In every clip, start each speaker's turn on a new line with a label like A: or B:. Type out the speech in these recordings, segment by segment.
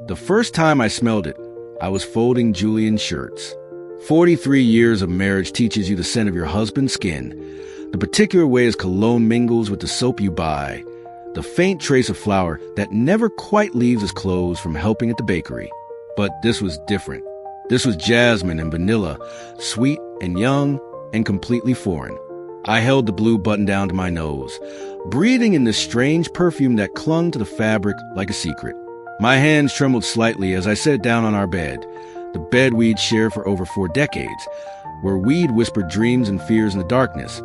A: The first time I smelled it, I was folding Julian's shirts. 43 years of marriage teaches you the scent of your husband's skin, the particular way his cologne mingles with the soap you buy, the faint trace of flour that never quite leaves his clothes from helping at the bakery. But this was different. This was jasmine and vanilla, sweet and young and completely foreign. I held the blue button down to my nose, breathing in this strange perfume that clung to the fabric like a secret. My hands trembled slightly as I set it down on our bed, the bed we'd shared for over 4 decades, where we'd whispered dreams and fears in the darkness,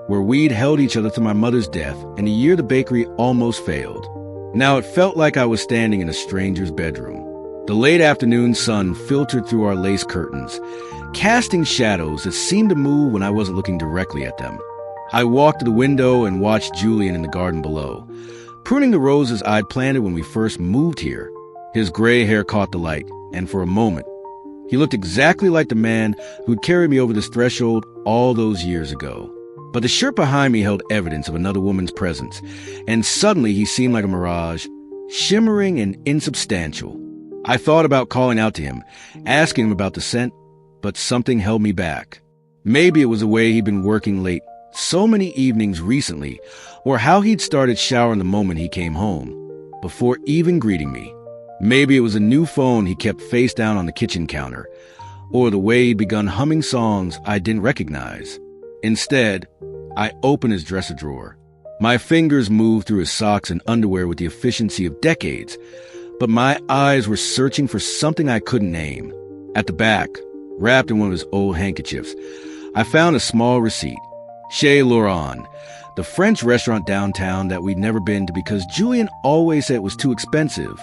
A: where we'd held each other through my mother's death and the year the bakery almost failed. Now it felt like I was standing in a stranger's bedroom. The late afternoon sun filtered through our lace curtains, casting shadows that seemed to move when I wasn't looking directly at them. I walked to the window and watched Julian in the garden below, pruning the roses I'd planted when we first moved here. His gray hair caught the light, and for a moment, he looked exactly like the man who'd carried me over this threshold all those years ago. But the shirt behind me held evidence of another woman's presence, and suddenly he seemed like a mirage, shimmering and insubstantial. I thought about calling out to him, asking him about the scent, but something held me back. Maybe it was the way he'd been working late so many evenings recently, or how he'd started showering the moment he came home, before even greeting me. Maybe it was a new phone he kept face down on the kitchen counter, or the way he'd begun humming songs I didn't recognize. Instead, I opened his dresser drawer. My fingers moved through his socks and underwear with the efficiency of decades, but my eyes were searching for something I couldn't name. At the back, wrapped in one of his old handkerchiefs, I found a small receipt. Chez Laurent, the French restaurant downtown that we'd never been to because Julian always said it was too expensive.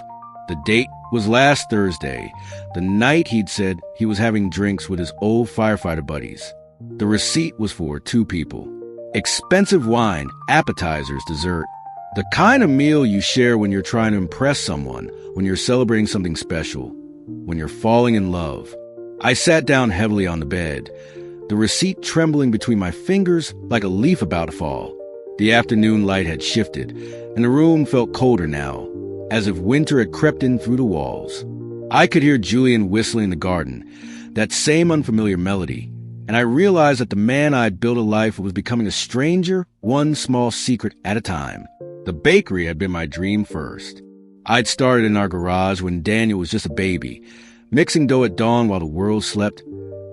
A: The date was last Thursday, the night he'd said he was having drinks with his old firefighter buddies. The receipt was for 2 people. Expensive wine, appetizers, dessert. The kind of meal you share when you're trying to impress someone, when you're celebrating something special, when you're falling in love. I sat down heavily on the bed, the receipt trembling between my fingers like a leaf about to fall. The afternoon light had shifted, and the room felt colder now, as if winter had crept in through the walls. I could hear Julian whistling in the garden, that same unfamiliar melody, and I realized that the man I'd built a life with was becoming a stranger, one small secret at a time. The bakery had been my dream first. I'd started in our garage when Daniel was just a baby, mixing dough at dawn while the world slept,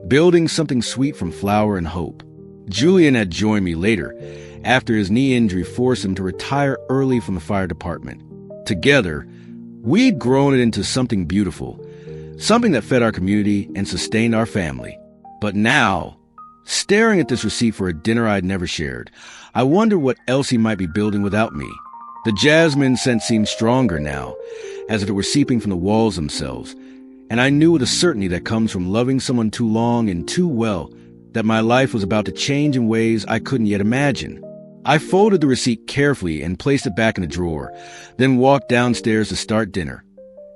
A: building something sweet from flour and hope. Julian had joined me later, after his knee injury forced him to retire early from the fire department. Together, we'd grown it into something beautiful, something that fed our community and sustained our family. But now, staring at this receipt for a dinner I'd never shared, I wondered what else he might be building without me. The jasmine scent seemed stronger now, as if it were seeping from the walls themselves, and I knew with a certainty that comes from loving someone too long and too well that my life was about to change in ways I couldn't yet imagine. I folded the receipt carefully and placed it back in the drawer, then walked downstairs to start dinner,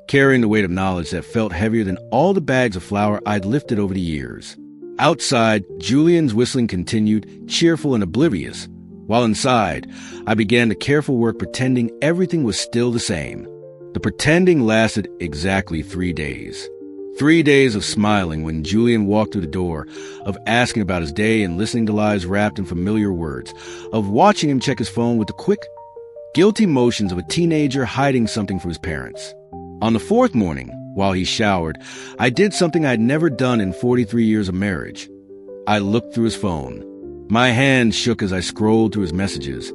A: carrying the weight of knowledge that felt heavier than all the bags of flour I'd lifted over the years. Outside, Julian's whistling continued, cheerful and oblivious, while inside, I began the careful work pretending everything was still the same. The pretending lasted exactly 3 days. 3 days of smiling when Julian walked through the door, of asking about his day and listening to lies wrapped in familiar words, of watching him check his phone with the quick, guilty motions of a teenager hiding something from his parents. On the 4th morning, while he showered, I did something I'd never done in 43 years of marriage. I looked through his phone. My hand shook as I scrolled through his messages,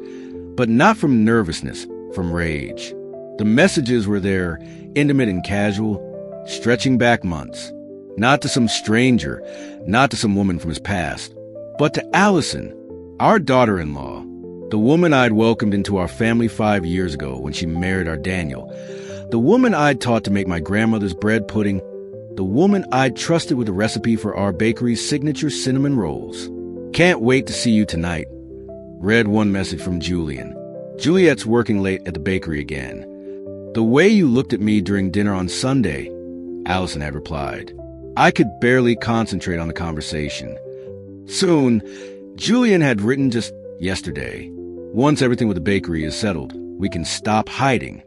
A: but not from nervousness, from rage. The messages were there, intimate and casual, stretching back months. Not to some stranger, not to some woman from his past, but to Allison, our daughter-in-law, the woman I'd welcomed into our family 5 years ago when she married our Daniel, the woman I'd taught to make my grandmother's bread pudding, the woman I'd trusted with the recipe for our bakery's signature cinnamon rolls. Can't wait to see you tonight, read one message from Julian. Juliet's working late at the bakery again. The way you looked at me during dinner on Sunday, Allison had replied. I could barely concentrate on the conversation. Soon, Julian had written just yesterday. Once everything with the bakery is settled, we can stop hiding.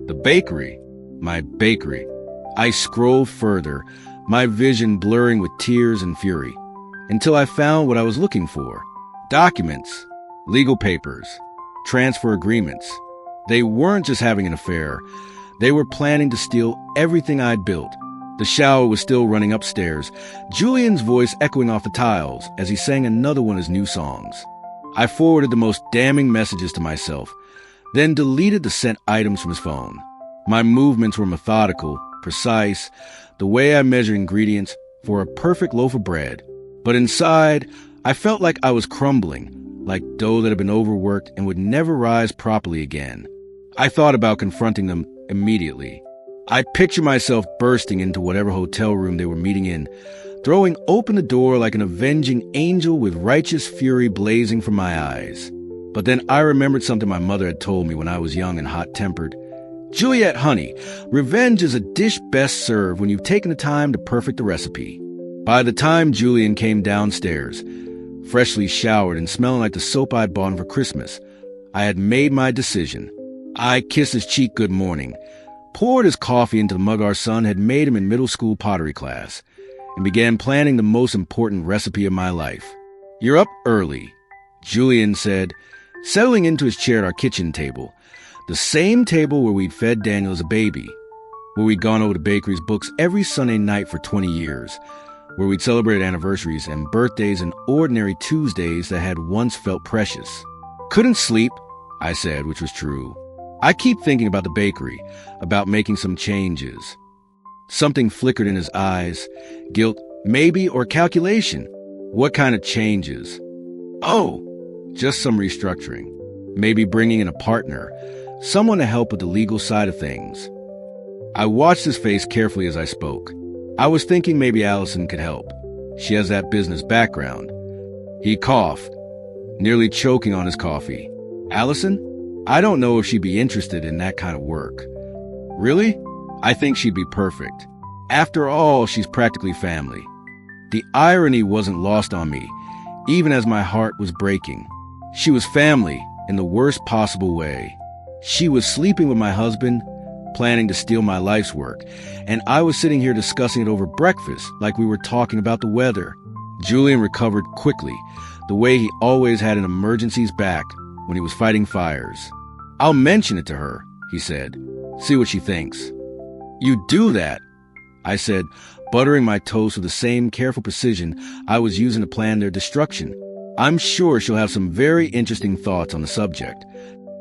A: The bakery? My bakery. I scrolled further, my vision blurring with tears and fury, until I found what I was looking for. Documents, legal papers, transfer agreements. They weren't just having an affair. They were planning to steal everything I'd built. The shower was still running upstairs, Julian's voice echoing off the tiles as he sang another one of his new songs. I forwarded the most damning messages to myself, then deleted the sent items from his phone. My movements were methodical, precise, the way I measure ingredients for a perfect loaf of bread. But inside, I felt like I was crumbling, like dough that had been overworked and would never rise properly again. I thought about confronting them immediately. I pictured myself bursting into whatever hotel room they were meeting in, throwing open the door like an avenging angel with righteous fury blazing from my eyes. But then I remembered something my mother had told me when I was young and hot-tempered. "Juliet, honey, revenge is a dish best served when you've taken the time to perfect the recipe." By the time Julian came downstairs, freshly showered and smelling like the soap I'd bought him for Christmas, I had made my decision. I kissed his cheek good morning, poured his coffee into the mug our son had made him in middle school pottery class, and began planning the most important recipe of my life. "You're up early," Julian said, settling into his chair at our kitchen table, the same table where we'd fed Daniel as a baby, where we'd gone over the bakery's books every Sunday night for 20 years, where we'd celebrated anniversaries and birthdays and ordinary Tuesdays that had once felt precious. "Couldn't sleep," I said, which was true. "I keep thinking about the bakery, about making some changes." Something flickered in his eyes. Guilt, maybe, or calculation. What kind of changes? "Oh, just some restructuring. Maybe bringing in a partner, someone to help with the legal side of things." I watched his face carefully as I spoke. I was thinking maybe Allison could help. She has that business background. He coughed, nearly choking on his coffee. "Allison? I don't know if she'd be interested in that kind of work." "Really? I think she'd be perfect. After all, she's practically family." The irony wasn't lost on me, even as my heart was breaking. She was family in the worst possible way. She was sleeping with my husband, planning to steal my life's work, and I was sitting here discussing it over breakfast like we were talking about the weather. Julian recovered quickly, the way he always had an emergency's back when he was fighting fires. "I'll mention it to her," he said. "See what she thinks." "You do that," I said, buttering my toast with the same careful precision I was using to plan their destruction. "I'm sure she'll have some very interesting thoughts on the subject."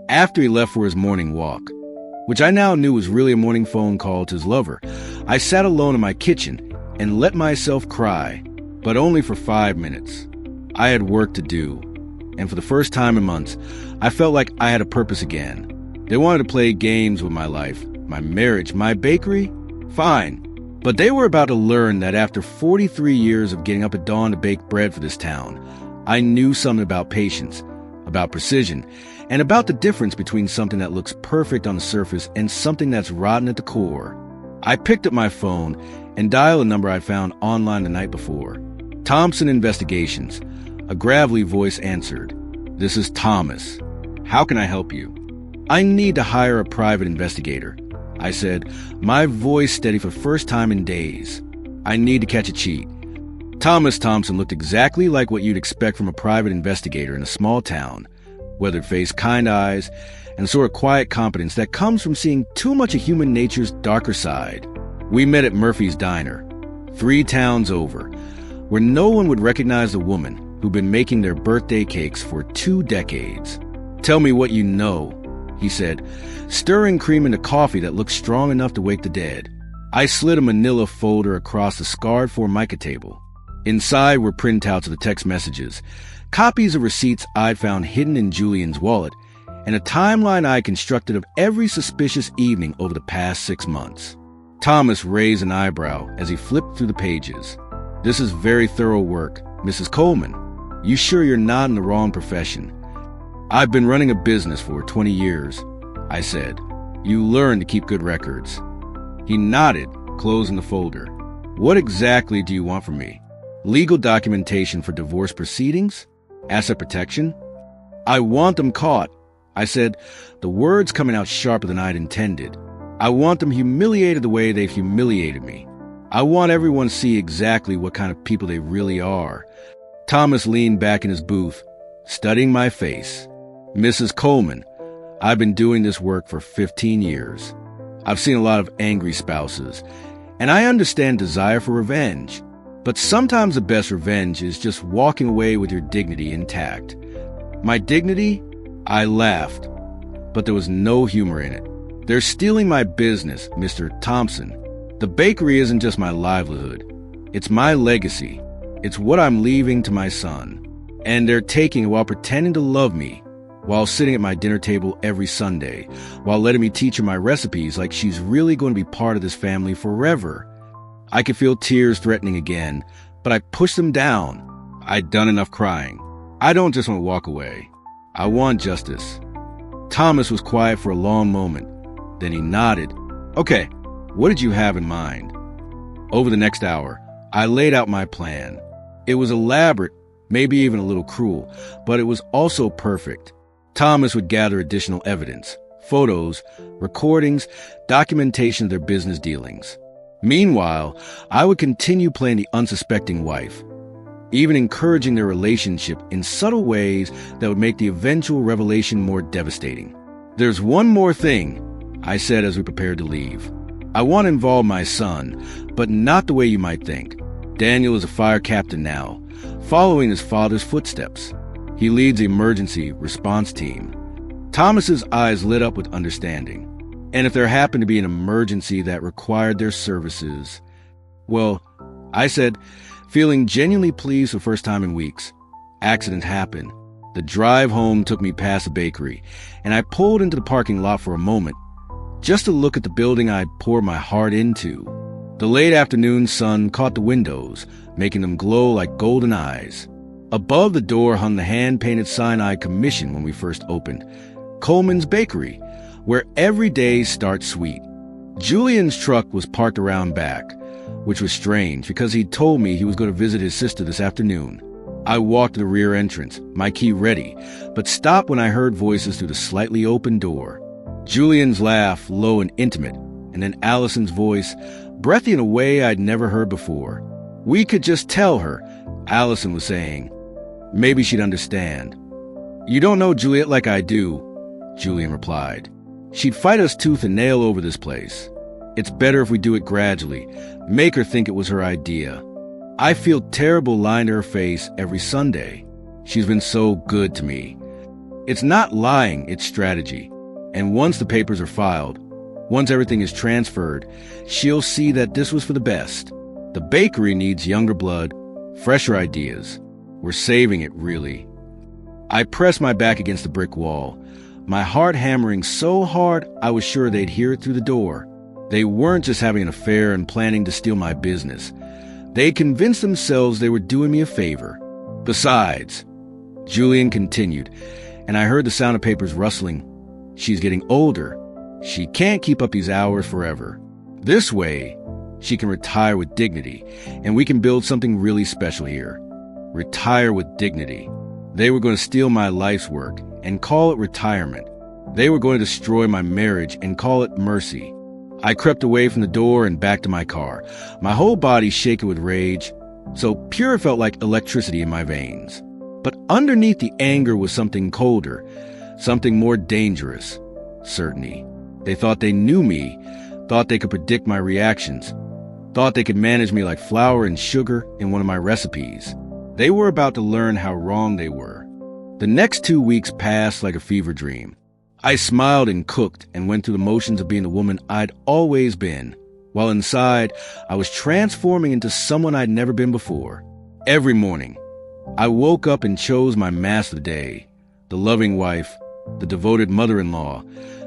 A: After he left for his morning walk, which I now knew was really a morning phone call to his lover, I sat alone in my kitchen and let myself cry, but only for 5 minutes. I had work to do, and for the first time in months, I felt like I had a purpose again. They wanted to play games with my life, my marriage, my bakery. Fine. But they were about to learn that after 43 years of getting up at dawn to bake bread for this town, I knew something about patience, about precision, and about the difference between something that looks perfect on the surface and something that's rotten at the core. I picked up my phone and dialed a number I'd found online the night before. "Thompson Investigations." A gravelly voice answered. "This is Thomas. How can I help you?" "I need to hire a private investigator," I said, my voice steady for the first time in days. "I need to catch a cheat." Thomas Thompson looked exactly like what you'd expect from a private investigator in a small town. Weathered face, kind eyes, and the sort of quiet competence that comes from seeing too much of human nature's darker side. We met at Murphy's Diner, 3 towns over, where no one would recognize the woman who'd been making their birthday cakes for 2 decades. "Tell me what you know," he said, stirring cream into coffee that looked strong enough to wake the dead. I slid a manila folder across the scarred Formica table. Inside were printouts of the text messages, copies of receipts I'd found hidden in Julian's wallet, and a timeline I constructed of every suspicious evening over the past 6 months. Thomas raised an eyebrow as he flipped through the pages. "This is very thorough work, Mrs. Coleman. You sure you're not in the wrong profession?" "I've been running a business for 20 years, I said. "You learn to keep good records." He nodded, closing the folder. "What exactly do you want from me? Legal documentation for divorce proceedings? Asset protection?" "I want them caught," I said, the words coming out sharper than I'd intended. I want them humiliated the way they've humiliated me. I want everyone to see exactly what kind of people they really are. Thomas leaned back in his booth, studying my face. Mrs. Coleman, I've been doing this work for 15 years. I've seen a lot of angry spouses, and I understand desire for revenge. But sometimes the best revenge is just walking away with your dignity intact. My dignity? I laughed, but there was no humor in it. They're stealing my business, Mr. Thompson. The bakery isn't just my livelihood. It's my legacy. It's what I'm leaving to my son. And they're taking it while pretending to love me, while sitting at my dinner table every Sunday, while letting me teach her my recipes like she's really going to be part of this family forever. I could feel tears threatening again, but I pushed them down. I'd done enough crying. I don't just want to walk away. I want justice. Thomas was quiet for a long moment. Then he nodded. Okay, what did you have in mind? Over the next hour, I laid out my plan. It was elaborate, maybe even a little cruel, but it was also perfect. Thomas would gather additional evidence, photos, recordings, documentation of their business dealings. Meanwhile, I would continue playing the unsuspecting wife, even encouraging their relationship in subtle ways that would make the eventual revelation more devastating. There's one more thing, I said as we prepared to leave. I want to involve my son, but not the way you might think. Daniel is a fire captain now, following his father's footsteps. He leads the emergency response team. Thomas's eyes lit up with understanding. And if there happened to be an emergency that required their services, well, I said, feeling genuinely pleased for the first time in weeks. Accidents happen. The drive home took me past a bakery, and I pulled into the parking lot for a moment, just to look at the building I'd poured my heart into. The late afternoon sun caught the windows, making them glow like golden eyes. Above the door hung the hand-painted sign I commissioned when we first opened, Coleman's Bakery, where every day starts sweet. Julian's truck was parked around back, which was strange because he'd told me he was going to visit his sister this afternoon. I walked to the rear entrance, my key ready, but stopped when I heard voices through the slightly open door. Julian's laugh, low and intimate, and then Allison's voice, breathy in a way I'd never heard before. We could just tell her, Allison was saying. Maybe she'd understand. You don't know Juliet like I do, Julian replied. She'd fight us tooth and nail over this place. It's better if we do it gradually, make her think it was her idea. I feel terrible lying to her face every Sunday. She's been so good to me. It's not lying, it's strategy. And once the papers are filed, once everything is transferred, she'll see that this was for the best. The bakery needs younger blood, fresher ideas. We're saving it, really. I pressed my back against the brick wall, my heart hammering so hard I was sure they'd hear it through the door. They weren't just having an affair and planning to steal my business. They'd convinced themselves they were doing me a favor. Besides, Julian continued, and I heard the sound of papers rustling. She's getting older. She can't keep up these hours forever. This way, she can retire with dignity, and we can build something really special here. Retire with dignity. They were going to steal my life's work and call it retirement. They were going to destroy my marriage and call it mercy. I crept away from the door and back to my car, my whole body shaken with rage, so pure it felt like electricity in my veins. But underneath the anger was something colder, something more dangerous. Certainty. They thought they knew me, thought they could predict my reactions, thought they could manage me like flour and sugar in one of my recipes. They were about to learn how wrong they were. The next 2 weeks passed like a fever dream. I smiled and cooked and went through the motions of being the woman I'd always been, while inside, I was transforming into someone I'd never been before. Every morning, I woke up and chose my mask of the day, the loving wife, the devoted mother-in-law,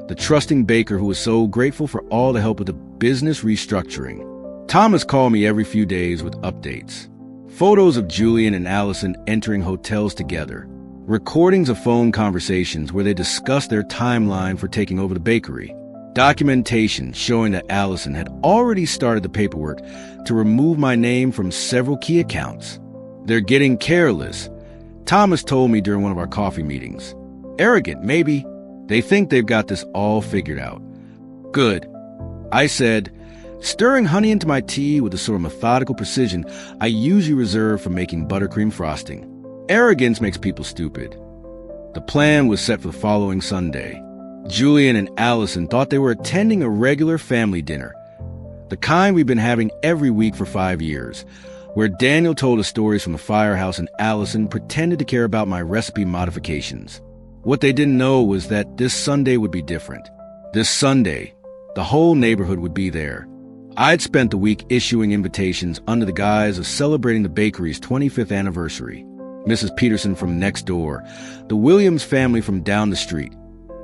A: the trusting baker who was so grateful for all the help with the business restructuring. Thomas called me every few days with updates. Photos of Julian and Allison entering hotels together. Recordings of phone conversations where they discussed their timeline for taking over the bakery. Documentation showing that Allison had already started the paperwork to remove my name from several key accounts. They're getting careless, Thomas told me during one of our coffee meetings. Arrogant, maybe. They think they've got this all figured out. Good. I said, stirring honey into my tea with the sort of methodical precision I usually reserve for making buttercream frosting. Arrogance makes people stupid. The plan was set for the following Sunday. Julian and Allison thought they were attending a regular family dinner, the kind we've been having every week for 5 years, where Daniel told us stories from the firehouse and Allison pretended to care about my recipe modifications. What they didn't know was that this Sunday would be different. This Sunday, the whole neighborhood would be there. I'd spent the week issuing invitations under the guise of celebrating the bakery's 25th anniversary. Mrs. Peterson from next door, the Williams family from down the street,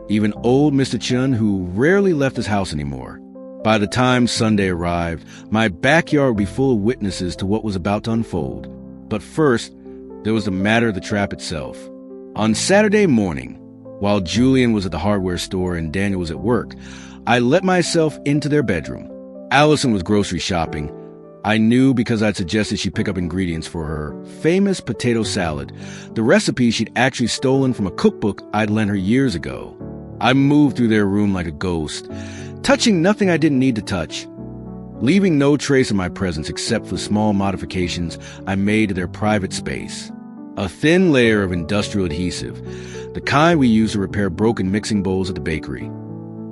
A: even old Mr. Chun, who rarely left his house anymore. By the time Sunday arrived, my backyard would be full of witnesses to what was about to unfold. But first, there was the matter of the trap itself. On Saturday morning, while Julian was at the hardware store and Daniel was at work, I let myself into their bedroom. Allison was grocery shopping. I knew because I'd suggested she pick up ingredients for her famous potato salad, the recipe she'd actually stolen from a cookbook I'd lent her years ago. I moved through their room like a ghost, touching nothing I didn't need to touch, leaving no trace of my presence except for the small modifications I made to their private space. A thin layer of industrial adhesive, the kind we use to repair broken mixing bowls at the bakery,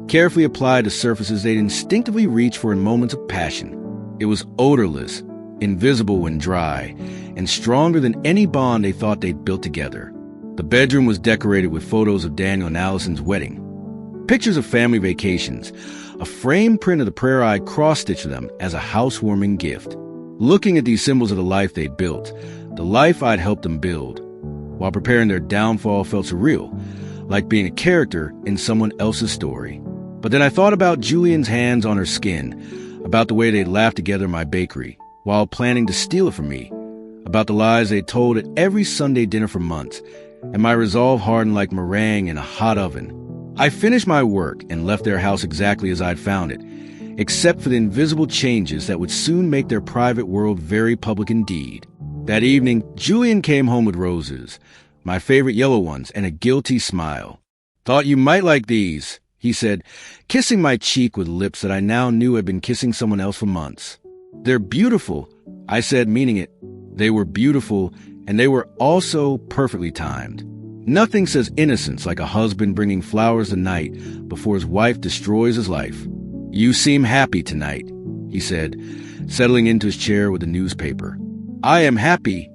A: carefully applied to surfaces they'd instinctively reach for in moments of passion. It was odorless, invisible when dry, and stronger than any bond they thought they'd built together. The bedroom was decorated with photos of Daniel and Allison's wedding, pictures of family vacations, a framed print of the prayer I'd cross-stitched them as a housewarming gift. Looking at these symbols of the life they'd built, the life I'd helped them build, while preparing their downfall felt surreal, like being a character in someone else's story. But then I thought about Julian's hands on her skin, about the way they'd laughed together in my bakery, while planning to steal it from me, about the lies they'd told at every Sunday dinner for months, and my resolve hardened like meringue in a hot oven. I finished my work and left their house exactly as I'd found it, except for the invisible changes that would soon make their private world very public indeed. That evening, Julian came home with roses, my favorite yellow ones, and a guilty smile. "Thought you might like these," he said, kissing my cheek with lips that I now knew had been kissing someone else for months. "They're beautiful," I said, meaning it. They were beautiful, and they were also perfectly timed. Nothing says innocence like a husband bringing flowers the night before his wife destroys his life. "You seem happy tonight," he said, settling into his chair with a newspaper. "I am happy,"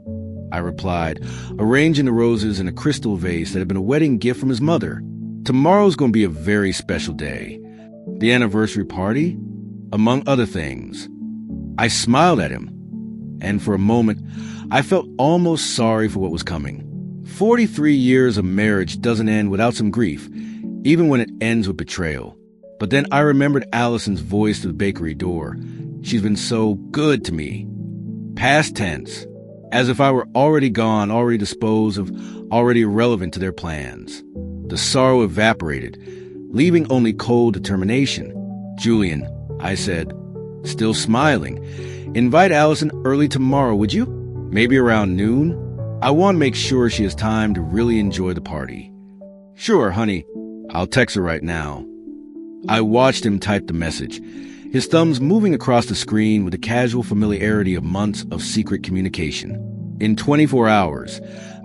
A: I replied, arranging the roses in a crystal vase that had been a wedding gift from his mother. "Tomorrow's going to be a very special day. The anniversary party, among other things." I smiled at him, and for a moment, I felt almost sorry for what was coming. 43 years of marriage doesn't end without some grief, even when it ends with betrayal. But then I remembered Allison's voice through the bakery door. She's been so good to me. Past tense, as if I were already gone, already disposed of, already irrelevant to their plans. The sorrow evaporated, leaving only cold determination. "Julian," I said, still smiling, "invite Allison early tomorrow, would you? Maybe around noon? I want to make sure she has time to really enjoy the party." "Sure, honey. I'll text her right now." I watched him type the message, his thumbs moving across the screen with the casual familiarity of months of secret communication. In 24 hours,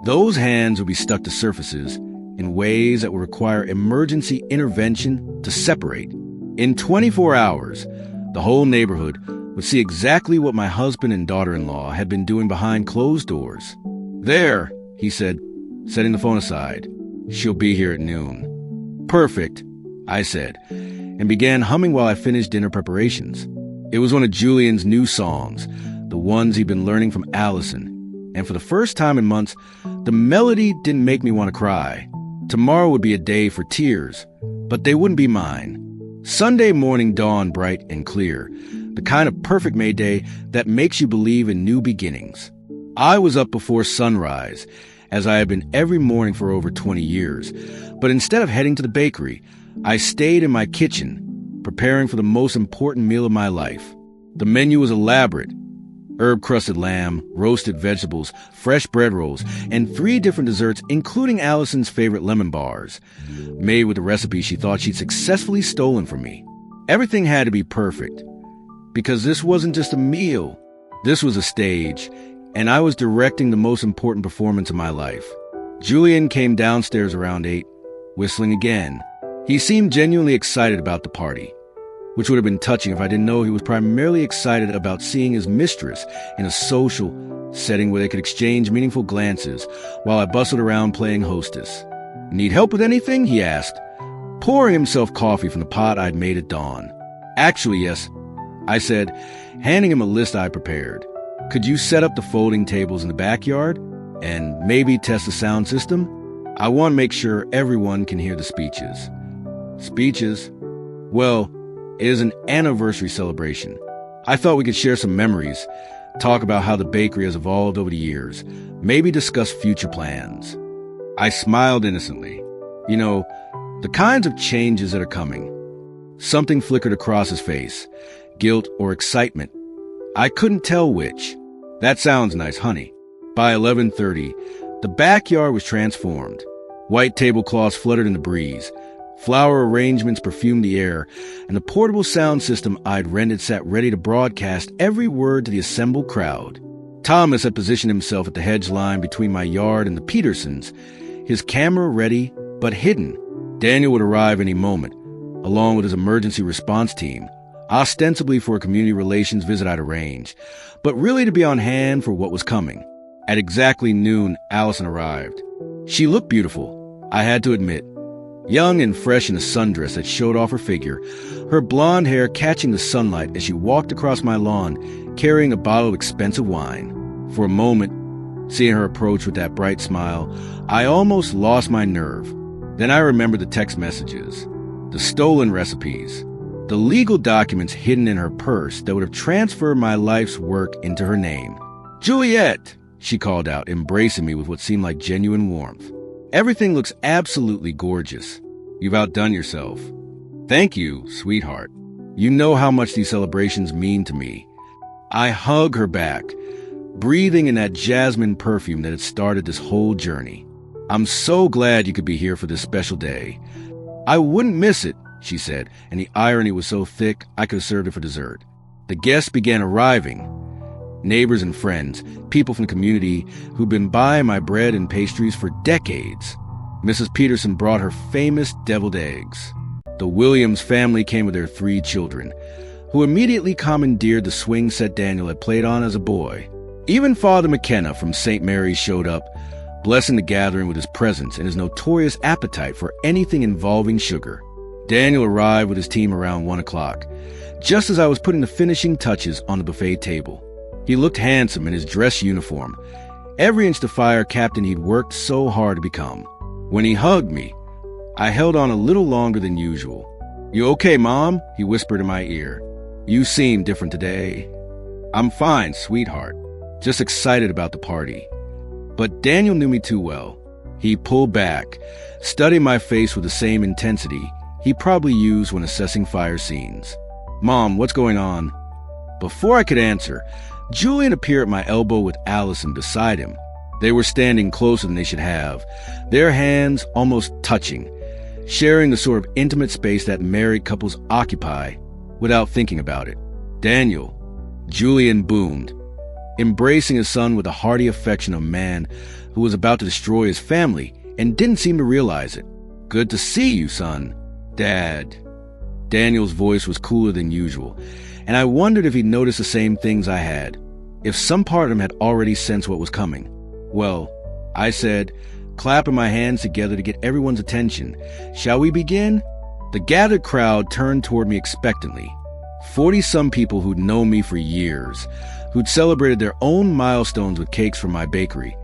A: those hands would be stuck to surfaces in ways that would require emergency intervention to separate. In 24 hours, the whole neighborhood would see exactly what my husband and daughter-in-law had been doing behind closed doors. "There," he said, setting the phone aside. "She'll be here at noon." "Perfect," I said, and began humming while I finished dinner preparations. It was one of Julian's new songs, the ones he'd been learning from Allison, and for the first time in months, the melody didn't make me want to cry. Tomorrow would be a day for tears, but they wouldn't be mine. Sunday morning dawned bright and clear, the kind of perfect May day that makes you believe in new beginnings. I was up before sunrise, as I had been every morning for over 20 years, but instead of heading to the bakery, I stayed in my kitchen, preparing for the most important meal of my life. The menu was elaborate: herb-crusted lamb, roasted vegetables, fresh bread rolls, and 3 different desserts, including Allison's favorite lemon bars, made with the recipe she thought she'd successfully stolen from me. Everything had to be perfect, because this wasn't just a meal. This was a stage, and I was directing the most important performance of my life. Julian came downstairs around 8, whistling again. He seemed genuinely excited about the party, which would have been touching if I didn't know he was primarily excited about seeing his mistress in a social setting where they could exchange meaningful glances while I bustled around playing hostess. "Need help with anything?" he asked, pouring himself coffee from the pot I'd made at dawn. "Actually, yes," I said, handing him a list I prepared. "Could you set up the folding tables in the backyard and maybe test the sound system? I want to make sure everyone can hear the speeches." Speeches? Well, it is an anniversary celebration. I thought we could share some memories, talk about how the bakery has evolved over the years, maybe discuss future plans. I smiled innocently. You know, the kinds of changes that are coming. Something flickered across his face, guilt or excitement. I couldn't tell which. "That sounds nice, honey." By 11:30, the backyard was transformed. White tablecloths fluttered in the breeze. Flower arrangements perfumed the air, and the portable sound system I'd rented sat ready to broadcast every word to the assembled crowd. Thomas had positioned himself at the hedge line between my yard and the Petersons, his camera ready but hidden. Daniel would arrive any moment, along with his emergency response team, ostensibly for a community relations visit I'd arranged, but really to be on hand for what was coming. At exactly noon, Allison arrived. She looked beautiful, I had to admit. Young and fresh in a sundress that showed off her figure, her blonde hair catching the sunlight as she walked across my lawn, carrying a bottle of expensive wine. For a moment, seeing her approach with that bright smile, I almost lost my nerve. Then I remembered the text messages, the stolen recipes, the legal documents hidden in her purse that would have transferred my life's work into her name. "Juliet!" she called out, embracing me with what seemed like genuine warmth. "Everything looks absolutely gorgeous. You've outdone yourself." "Thank you, sweetheart. You know how much these celebrations mean to me." I hug her back, breathing in that jasmine perfume that had started this whole journey. "I'm so glad you could be here for this special day." "I wouldn't miss it," she said, and the irony was so thick I could have served it for dessert. The guests began arriving. Neighbors and friends, people from the community who'd been buying my bread and pastries for decades. Mrs. Peterson brought her famous deviled eggs. The Williams family came with their 3 children, who immediately commandeered the swing set Daniel had played on as a boy. Even Father McKenna from St. Mary's showed up, blessing the gathering with his presence and his notorious appetite for anything involving sugar. Daniel arrived with his team around 1 o'clock, just as I was putting the finishing touches on the buffet table. He looked handsome in his dress uniform, every inch the fire captain he'd worked so hard to become. When he hugged me, I held on a little longer than usual. "You okay, Mom?" he whispered in my ear. "You seem different today." "I'm fine, sweetheart. Just excited about the party." But Daniel knew me too well. He pulled back, studying my face with the same intensity he probably used when assessing fire scenes. "Mom, what's going on?" Before I could answer, Julian appeared at my elbow with Allison beside him. They were standing closer than they should have, their hands almost touching, sharing the sort of intimate space that married couples occupy without thinking about it. "Daniel," Julian boomed, embracing his son with the hearty affection of a man who was about to destroy his family and didn't seem to realize it. "Good to see you, son." "Dad." Daniel's voice was cooler than usual, and I wondered if he'd noticed the same things I had, if some part of him had already sensed what was coming. "Well," I said, clapping my hands together to get everyone's attention, "shall we begin?" The gathered crowd turned toward me expectantly. 40-some people who'd known me for years, who'd celebrated their own milestones with cakes from my bakery,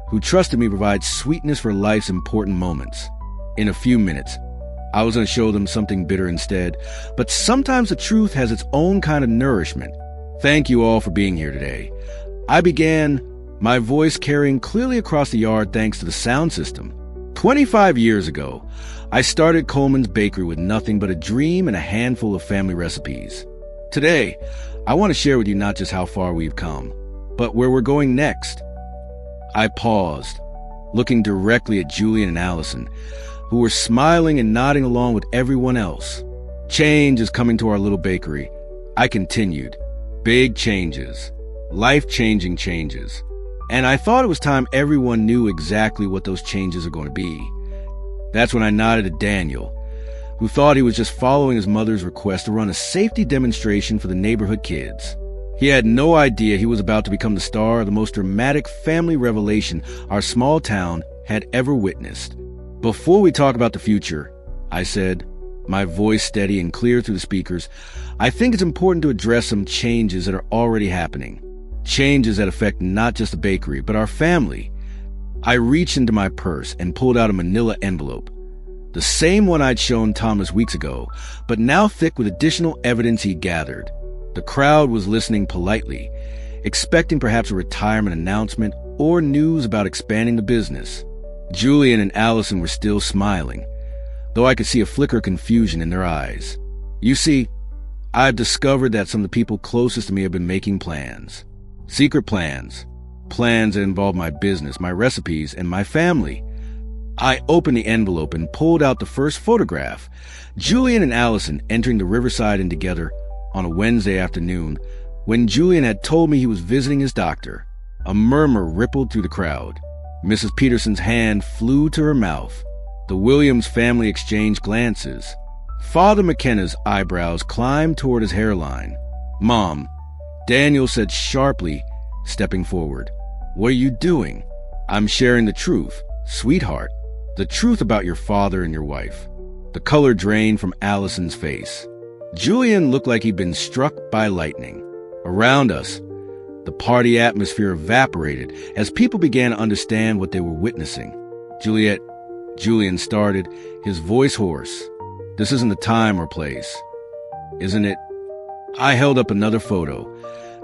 A: who trusted me to provide sweetness for life's important moments. In a few minutes, I was going to show them something bitter instead, but sometimes the truth has its own kind of nourishment. "Thank you all for being here today." I began, my voice carrying clearly across the yard thanks to the sound system. 25 years ago, I started Coleman's Bakery with nothing but a dream and a handful of family recipes. Today, I want to share with you not just how far we've come, but where we're going next. I paused, looking directly at Julian and Allison, who were smiling and nodding along with everyone else. Change is coming to our little bakery. I continued. Big changes. Life-changing changes. And I thought it was time everyone knew exactly what those changes are going to be. That's when I nodded at Daniel, who thought he was just following his mother's request to run a safety demonstration for the neighborhood kids. He had no idea he was about to become the star of the most dramatic family revelation our small town had ever witnessed. Before we talk about the future, I said, my voice steady and clear through the speakers, I think it's important to address some changes that are already happening. Changes that affect not just the bakery, but our family. I reached into my purse and pulled out a manila envelope. The same one I'd shown Thomas weeks ago, but now thick with additional evidence he'd gathered. The crowd was listening politely, expecting perhaps a retirement announcement or news about expanding the business. Julian and Allison were still smiling, though I could see a flicker of confusion in their eyes. You see, I've discovered that some of the people closest to me have been making plans. Secret plans. Plans that involve my business, my recipes, and my family. I opened the envelope and pulled out the first photograph. Julian and Allison entering the Riverside Inn together on a Wednesday afternoon when Julian had told me he was visiting his doctor. A murmur rippled through the crowd. Mrs. Peterson's hand flew to her mouth. The Williams family exchanged glances. Father McKenna's eyebrows climbed toward his hairline. Mom, Daniel said sharply, stepping forward. What are you doing? I'm sharing the truth, sweetheart. The truth about your father and your wife. The color drained from Allison's face. Julian looked like he'd been struck by lightning. Around us, the party atmosphere evaporated as people began to understand what they were witnessing. Julian started, his voice hoarse. This isn't the time or place, isn't it? I held up another photo,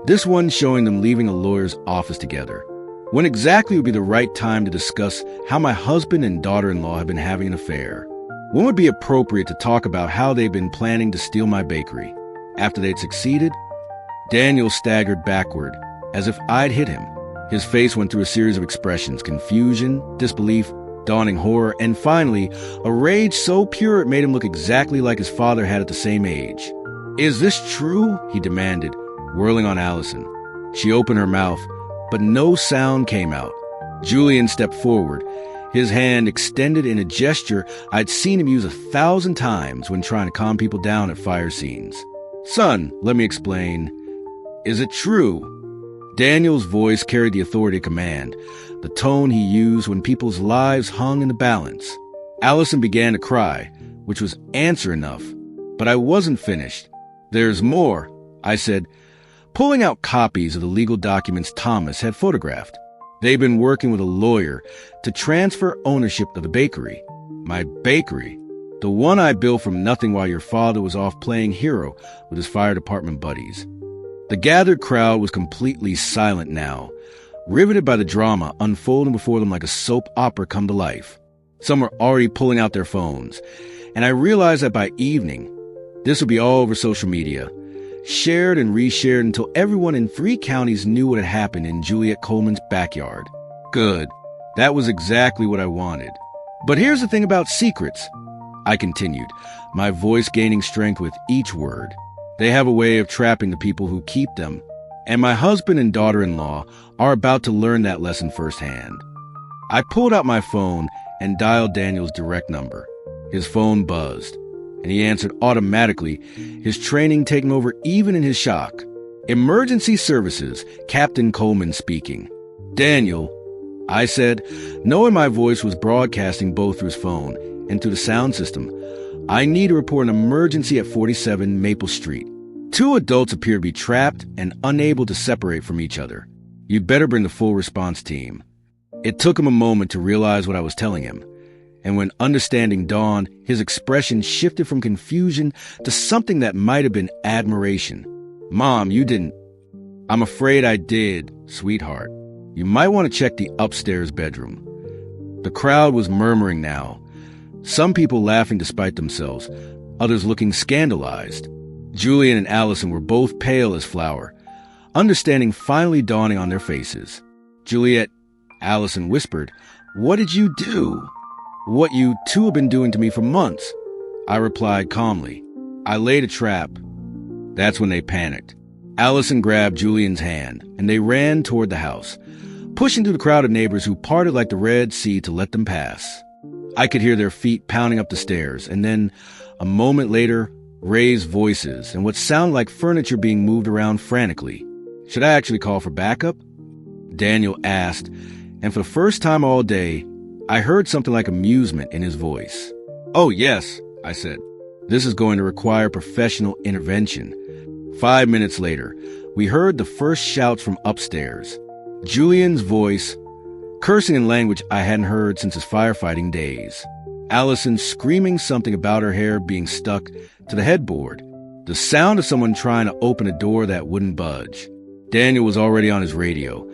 A: this one showing them leaving a lawyer's office together. When exactly would be the right time to discuss how my husband and daughter-in-law have been having an affair? When would be appropriate to talk about how they've been planning to steal my bakery? After they'd succeeded? Daniel staggered backward, as if I'd hit him. His face went through a series of expressions: confusion, disbelief, dawning horror, and finally, a rage so pure it made him look exactly like his father had at the same age. Is this true? He demanded, whirling on Allison. She opened her mouth, but no sound came out. Julian stepped forward, his hand extended in a gesture I'd seen him use 1,000 times when trying to calm people down at fire scenes. Son, let me explain. Is it true? Daniel's voice carried the authority of command, the tone he used when people's lives hung in the balance. Allison began to cry, which was answer enough, but I wasn't finished. There's more, I said, pulling out copies of the legal documents Thomas had photographed. They'd been working with a lawyer to transfer ownership of the bakery. My bakery, the one I built from nothing while your father was off playing hero with his fire department buddies. The gathered crowd was completely silent now, riveted by the drama unfolding before them like a soap opera come to life. Some were already pulling out their phones, and I realized that by evening, this would be all over social media, shared and reshared until everyone in 3 counties knew what had happened in Juliet Coleman's backyard. Good. That was exactly what I wanted. But here's the thing about secrets, I continued, my voice gaining strength with each word. They have a way of trapping the people who keep them, and my husband and daughter-in-law are about to learn that lesson firsthand. I pulled out my phone and dialed Daniel's direct number. His phone buzzed, and he answered automatically, his training taking over even in his shock. Emergency Services, Captain Coleman speaking. Daniel, I said, knowing my voice was broadcasting both through his phone and through the sound system. I need to report an emergency at 47 Maple Street. 2 adults appear to be trapped and unable to separate from each other. You'd better bring the full response team. It took him a moment to realize what I was telling him, and when understanding dawned, his expression shifted from confusion to something that might have been admiration. Mom, you didn't. I'm afraid I did, sweetheart. You might want to check the upstairs bedroom. The crowd was murmuring now, some people laughing despite themselves, others looking scandalized. Julian and Allison were both pale as flour, understanding finally dawning on their faces. Juliet, Allison whispered, "What did you do?" "What you two have been doing to me for months," I replied calmly. I laid a trap. That's when they panicked. Allison grabbed Julian's hand, and they ran toward the house, pushing through the crowd of neighbors who parted like the Red Sea to let them pass. I could hear their feet pounding up the stairs, and then, a moment later, raised voices and what sounded like furniture being moved around frantically. Should I actually call for backup? Daniel asked, and for the first time all day, I heard something like amusement in his voice. "Oh, yes," I said. "This is going to require professional intervention." 5 minutes later, we heard the first shouts from upstairs. Julian's voice, cursing in language I hadn't heard since his firefighting days. Allison screaming something about her hair being stuck to the headboard. The sound of someone trying to open a door that wouldn't budge. Daniel was already on his radio,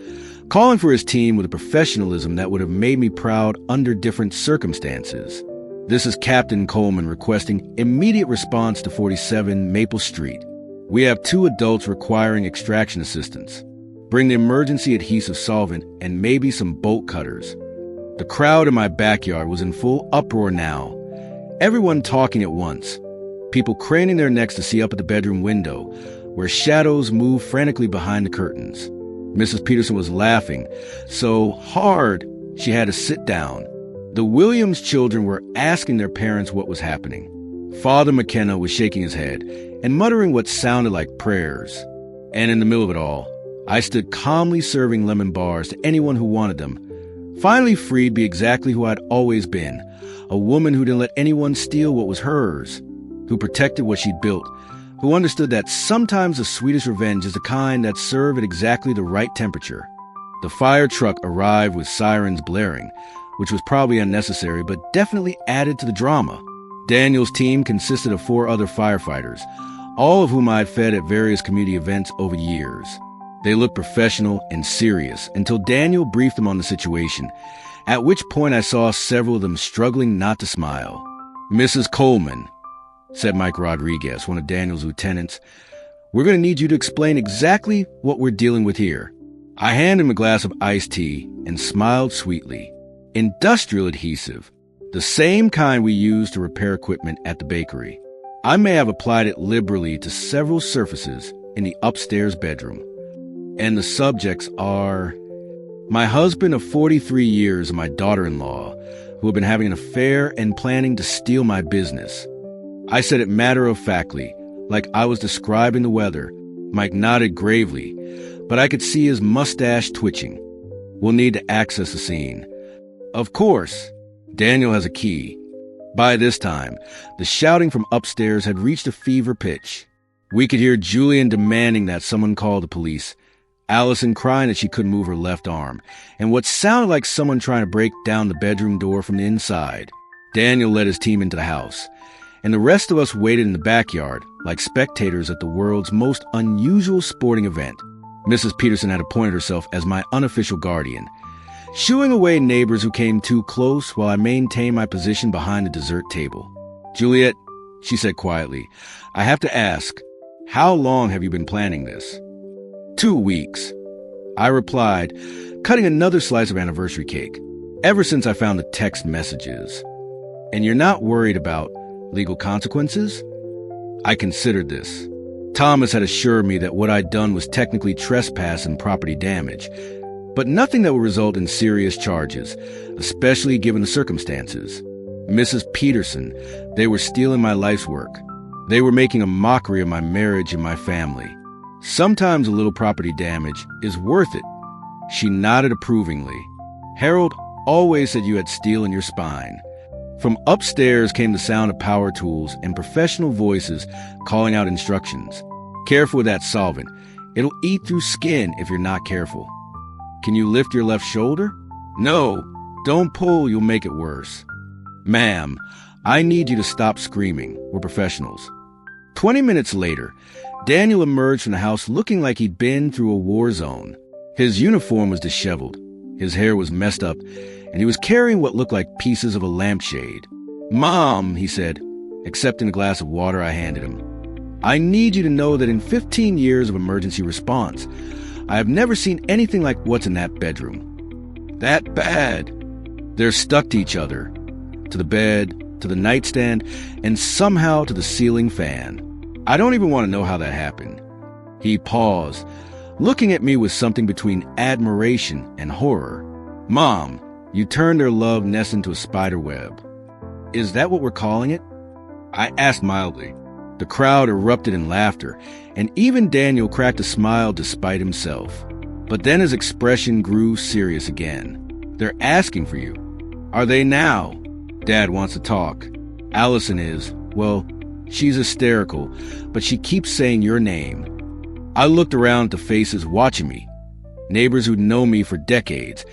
A: calling for his team with a professionalism that would have made me proud under different circumstances. "This is Captain Coleman requesting immediate response to 47 Maple Street. We have 2 adults requiring extraction assistance. Bring the emergency adhesive solvent and maybe some bolt cutters." The crowd in my backyard was in full uproar now. Everyone talking at once. People craning their necks to see up at the bedroom window, where shadows moved frantically behind the curtains. Mrs. Peterson was laughing so hard she had to sit down. The Williams children were asking their parents what was happening. Father McKenna was shaking his head and muttering what sounded like prayers. And in the middle of it all, I stood calmly serving lemon bars to anyone who wanted them, finally freed to be exactly who I'd always been, a woman who didn't let anyone steal what was hers, who protected what she'd built, who understood that sometimes the sweetest revenge is the kind that serve at exactly the right temperature. The fire truck arrived with sirens blaring, which was probably unnecessary but definitely added to the drama. Daniel's team consisted of 4 other firefighters, all of whom I'd fed at various community events over years. They looked professional and serious until Daniel briefed them on the situation, at which point I saw several of them struggling not to smile. "Mrs. Coleman," said Mike Rodriguez, one of Daniel's lieutenants, "we're going to need you to explain exactly what we're dealing with here." I handed him a glass of iced tea and smiled sweetly. Industrial adhesive, the same kind we use to repair equipment at the bakery. I may have applied it liberally to several surfaces in the upstairs bedroom. And the subjects are my husband of 43 years and my daughter-in-law, who have been having an affair and planning to steal my business. I said it matter-of-factly, like I was describing the weather. Mike nodded gravely, but I could see his mustache twitching. "We'll need to access the scene." "Of course." Daniel has a key. By this time, the shouting from upstairs had reached a fever pitch. We could hear Julian demanding that someone call the police, Allison crying that she couldn't move her left arm, and what sounded like someone trying to break down the bedroom door from the inside. Daniel led his team into the house, and the rest of us waited in the backyard like spectators at the world's most unusual sporting event. Mrs. Peterson had appointed herself as my unofficial guardian, shooing away neighbors who came too close while I maintained my position behind the dessert table. "Juliet," she said quietly, "I have to ask, how long have you been planning this?" 2 weeks, I replied, cutting another slice of anniversary cake. "Ever since I found the text messages." "And you're not worried about legal consequences?" I considered this. Thomas had assured me that what I'd done was technically trespass and property damage, but nothing that would result in serious charges, especially given the circumstances. Mrs. Peterson, they were stealing my life's work. They were making a mockery of my marriage and my family. Sometimes a little property damage is worth it. She nodded approvingly. "Harold always said you had steel in your spine." From upstairs came the sound of power tools and professional voices calling out instructions. "Careful with that solvent. It'll eat through skin if you're not careful." "Can you lift your left shoulder?" "No, don't pull, you'll make it worse." "Ma'am, I need you to stop screaming. We're professionals." 20 minutes later, Daniel emerged from the house looking like he'd been through a war zone. His uniform was disheveled, his hair was messed up, and he was carrying what looked like pieces of a lampshade. "Mom," he said, accepting the glass of water I handed him, "I need you to know that in 15 years of emergency response, I have never seen anything like what's in that bedroom." "That bad?" "They're stuck to each other, to the bed, to the nightstand, and somehow to the ceiling fan. I don't even want to know how that happened. He paused, looking at me with something between admiration and horror. Mom, you turned their love nest into a spider web. Is that what we're calling it? I asked mildly. The crowd erupted in laughter, and even Daniel cracked a smile despite himself. But then his expression grew serious again. They're asking for you. Are they now? Dad wants to talk. Allison is, well, she's hysterical, but she keeps saying your name. I looked around at the faces watching me. Neighbors who'd known me for decades.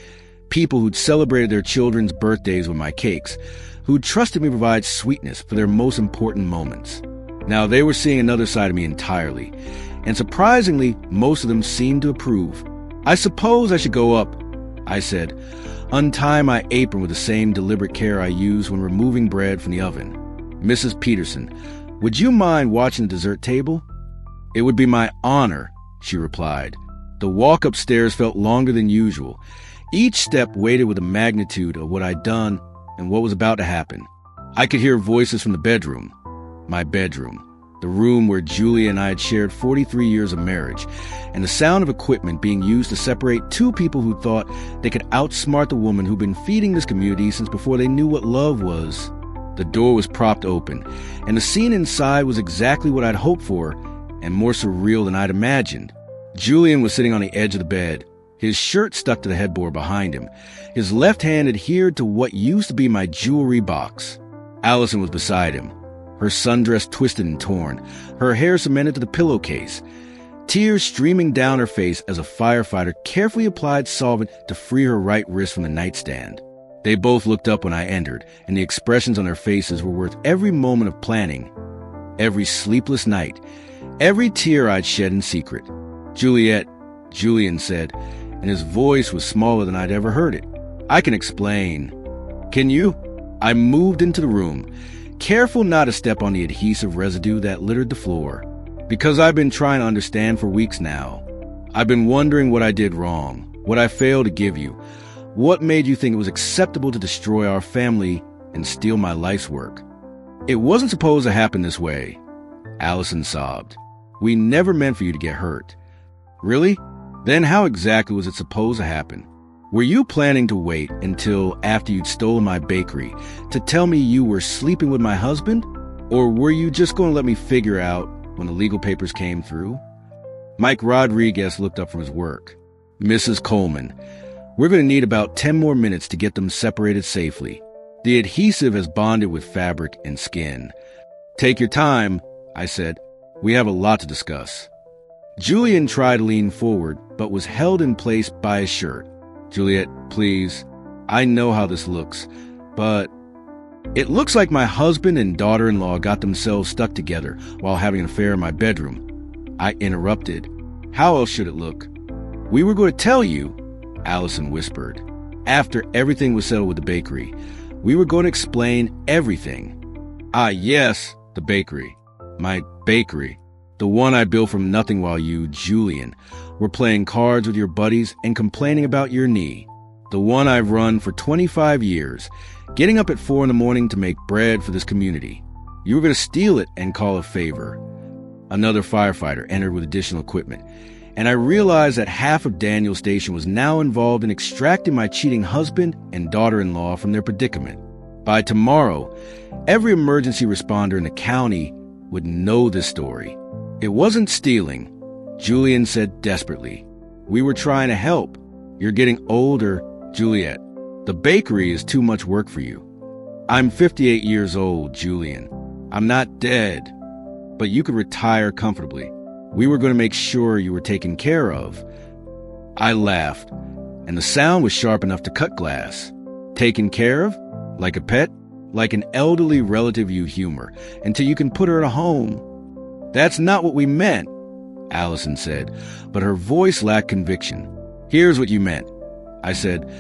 A: People who'd celebrated their children's birthdays with my cakes. Who'd trusted me to provide sweetness for their most important moments. Now they were seeing another side of me entirely. And surprisingly, most of them seemed to approve. I suppose I should go up, I said, untie my apron with the same deliberate care I use when removing bread from the oven. Mrs. Peterson, would you mind watching the dessert table? It would be my honor, she replied. The walk upstairs felt longer than usual. Each step weighted with the magnitude of what I'd done and what was about to happen. I could hear voices from the bedroom, my bedroom, the room where Julia and I had shared 43 years of marriage, and the sound of equipment being used to separate two people who thought they could outsmart the woman who'd been feeding this community since before they knew what love was. The door was propped open, and the scene inside was exactly what I'd hoped for, and more surreal than I'd imagined. Julian was sitting on the edge of the bed, his shirt stuck to the headboard behind him. His left hand adhered to what used to be my jewelry box. Allison was beside him, her sundress twisted and torn, her hair cemented to the pillowcase, tears streaming down her face as a firefighter carefully applied solvent to free her right wrist from the nightstand. They both looked up when I entered, and the expressions on their faces were worth every moment of planning, every sleepless night, every tear I'd shed in secret. Juliet, Julian said, and his voice was smaller than I'd ever heard it. I can explain. Can you? I moved into the room, careful not to step on the adhesive residue that littered the floor. Because I've been trying to understand for weeks now. I've been wondering what I did wrong, what I failed to give you. What made you think it was acceptable to destroy our family and steal my life's work? It wasn't supposed to happen this way. Allison sobbed. We never meant for you to get hurt. Really? Then how exactly was it supposed to happen? Were you planning to wait until after you'd stolen my bakery to tell me you were sleeping with my husband? Or were you just going to let me figure out when the legal papers came through? Mike Rodriguez looked up from his work. Mrs. Coleman, we're going to need about 10 more minutes to get them separated safely. The adhesive has bonded with fabric and skin. Take your time, I said. We have a lot to discuss. Julian tried to lean forward, but was held in place by his shirt. Juliet, please. I know how this looks, but it looks like my husband and daughter-in-law got themselves stuck together while having an affair in my bedroom. I interrupted. How else should it look? We were going to tell you, Allison whispered. After everything was settled with the bakery, we were going to explain everything. Ah, yes, the bakery. My bakery. The one I built from nothing while you, Julian, were playing cards with your buddies and complaining about your knee. The one I've run for 25 years, getting up at 4 a.m. to make bread for this community. You were going to steal it and call a favor. Another firefighter entered with additional equipment, and I realized that half of Daniel's station was now involved in extracting my cheating husband and daughter-in-law from their predicament. By tomorrow, every emergency responder in the county would know this story. It wasn't stealing, Julian said desperately. We were trying to help. You're getting older, Juliet. The bakery is too much work for you. I'm 58 years old, Julian. I'm not dead, but you could retire comfortably. We were going to make sure you were taken care of. I laughed, and the sound was sharp enough to cut glass. Taken care of? Like a pet? Like an elderly relative you humor, until you can put her in a home. That's not what we meant, Allison said, but her voice lacked conviction. Here's what you meant, I said,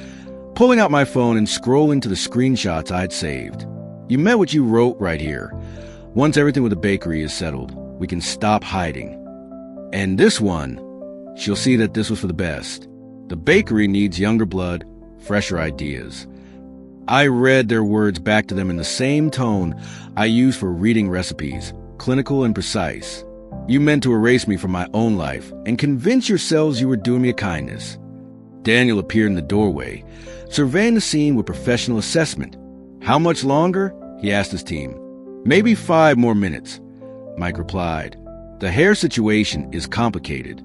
A: pulling out my phone and scrolling to the screenshots I'd saved. You meant what you wrote right here. Once everything with the bakery is settled, we can stop hiding. And this one, she'll see that this was for the best. The bakery needs younger blood, fresher ideas. I read their words back to them in the same tone I use for reading recipes, clinical and precise. You meant to erase me from my own life and convince yourselves you were doing me a kindness. Daniel appeared in the doorway, surveying the scene with professional assessment. How much longer? He asked his team. Maybe 5 more minutes, Mike replied. The hair situation is complicated.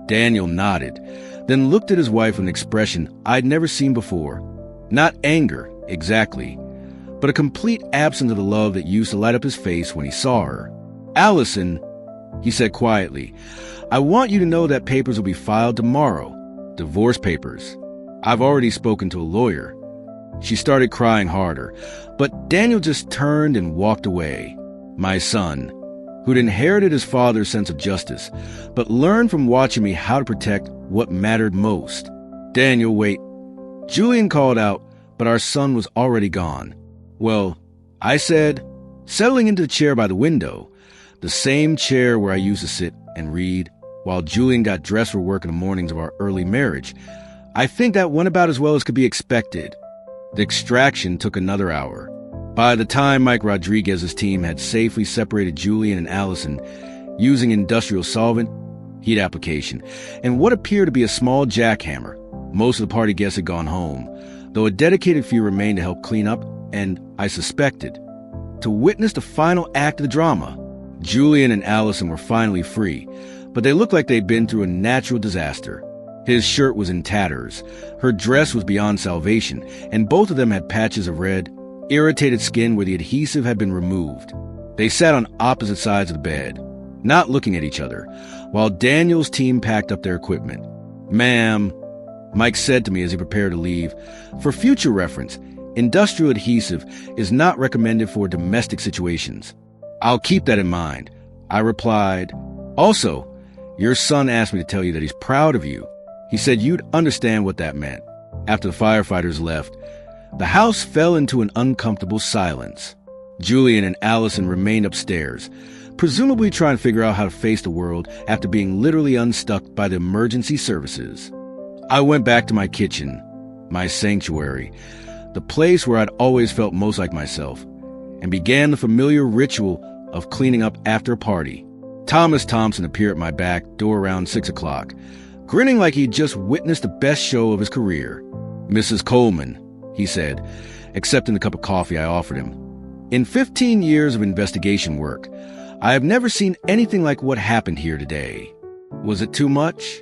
A: Daniel nodded, then looked at his wife with an expression I'd never seen before. Not anger, exactly, but a complete absence of the love that used to light up his face when he saw her. Allison, he said quietly, I want you to know that papers will be filed tomorrow. Divorce papers. I've already spoken to a lawyer. She started crying harder, but Daniel just turned and walked away. My son, who'd inherited his father's sense of justice, but learned from watching me how to protect what mattered most. Daniel, wait. Julian called out, but our son was already gone. Well, I said, settling into the chair by the window, the same chair where I used to sit and read, while Julian got dressed for work in the mornings of our early marriage. I think that went about as well as could be expected. The extraction took another hour. By the time Mike Rodriguez's team had safely separated Julian and Allison using industrial solvent, heat application, and what appeared to be a small jackhammer, most of the party guests had gone home, though a dedicated few remained to help clean up and, I suspected, to witness the final act of the drama. Julian and Allison were finally free, but they looked like they'd been through a natural disaster. His shirt was in tatters, her dress was beyond salvation, and both of them had patches of red, irritated skin where the adhesive had been removed. They sat on opposite sides of the bed, not looking at each other, while Daniel's team packed up their equipment. Ma'am, Mike said to me as he prepared to leave, for future reference, industrial adhesive is not recommended for domestic situations. I'll keep that in mind, I replied. Also, your son asked me to tell you that he's proud of you. He said you'd understand what that meant. After the firefighters left, the house fell into an uncomfortable silence. Julian and Allison remained upstairs, presumably trying to figure out how to face the world after being literally unstuck by the emergency services. I went back to my kitchen, my sanctuary, the place where I'd always felt most like myself, and began the familiar ritual of cleaning up after a party. Thomas Thompson appeared at my back door around 6 o'clock, grinning like he'd just witnessed the best show of his career. Mrs. Coleman, he said, accepting the cup of coffee I offered him. In 15 years of investigation work, I have never seen anything like what happened here today. Was it too much?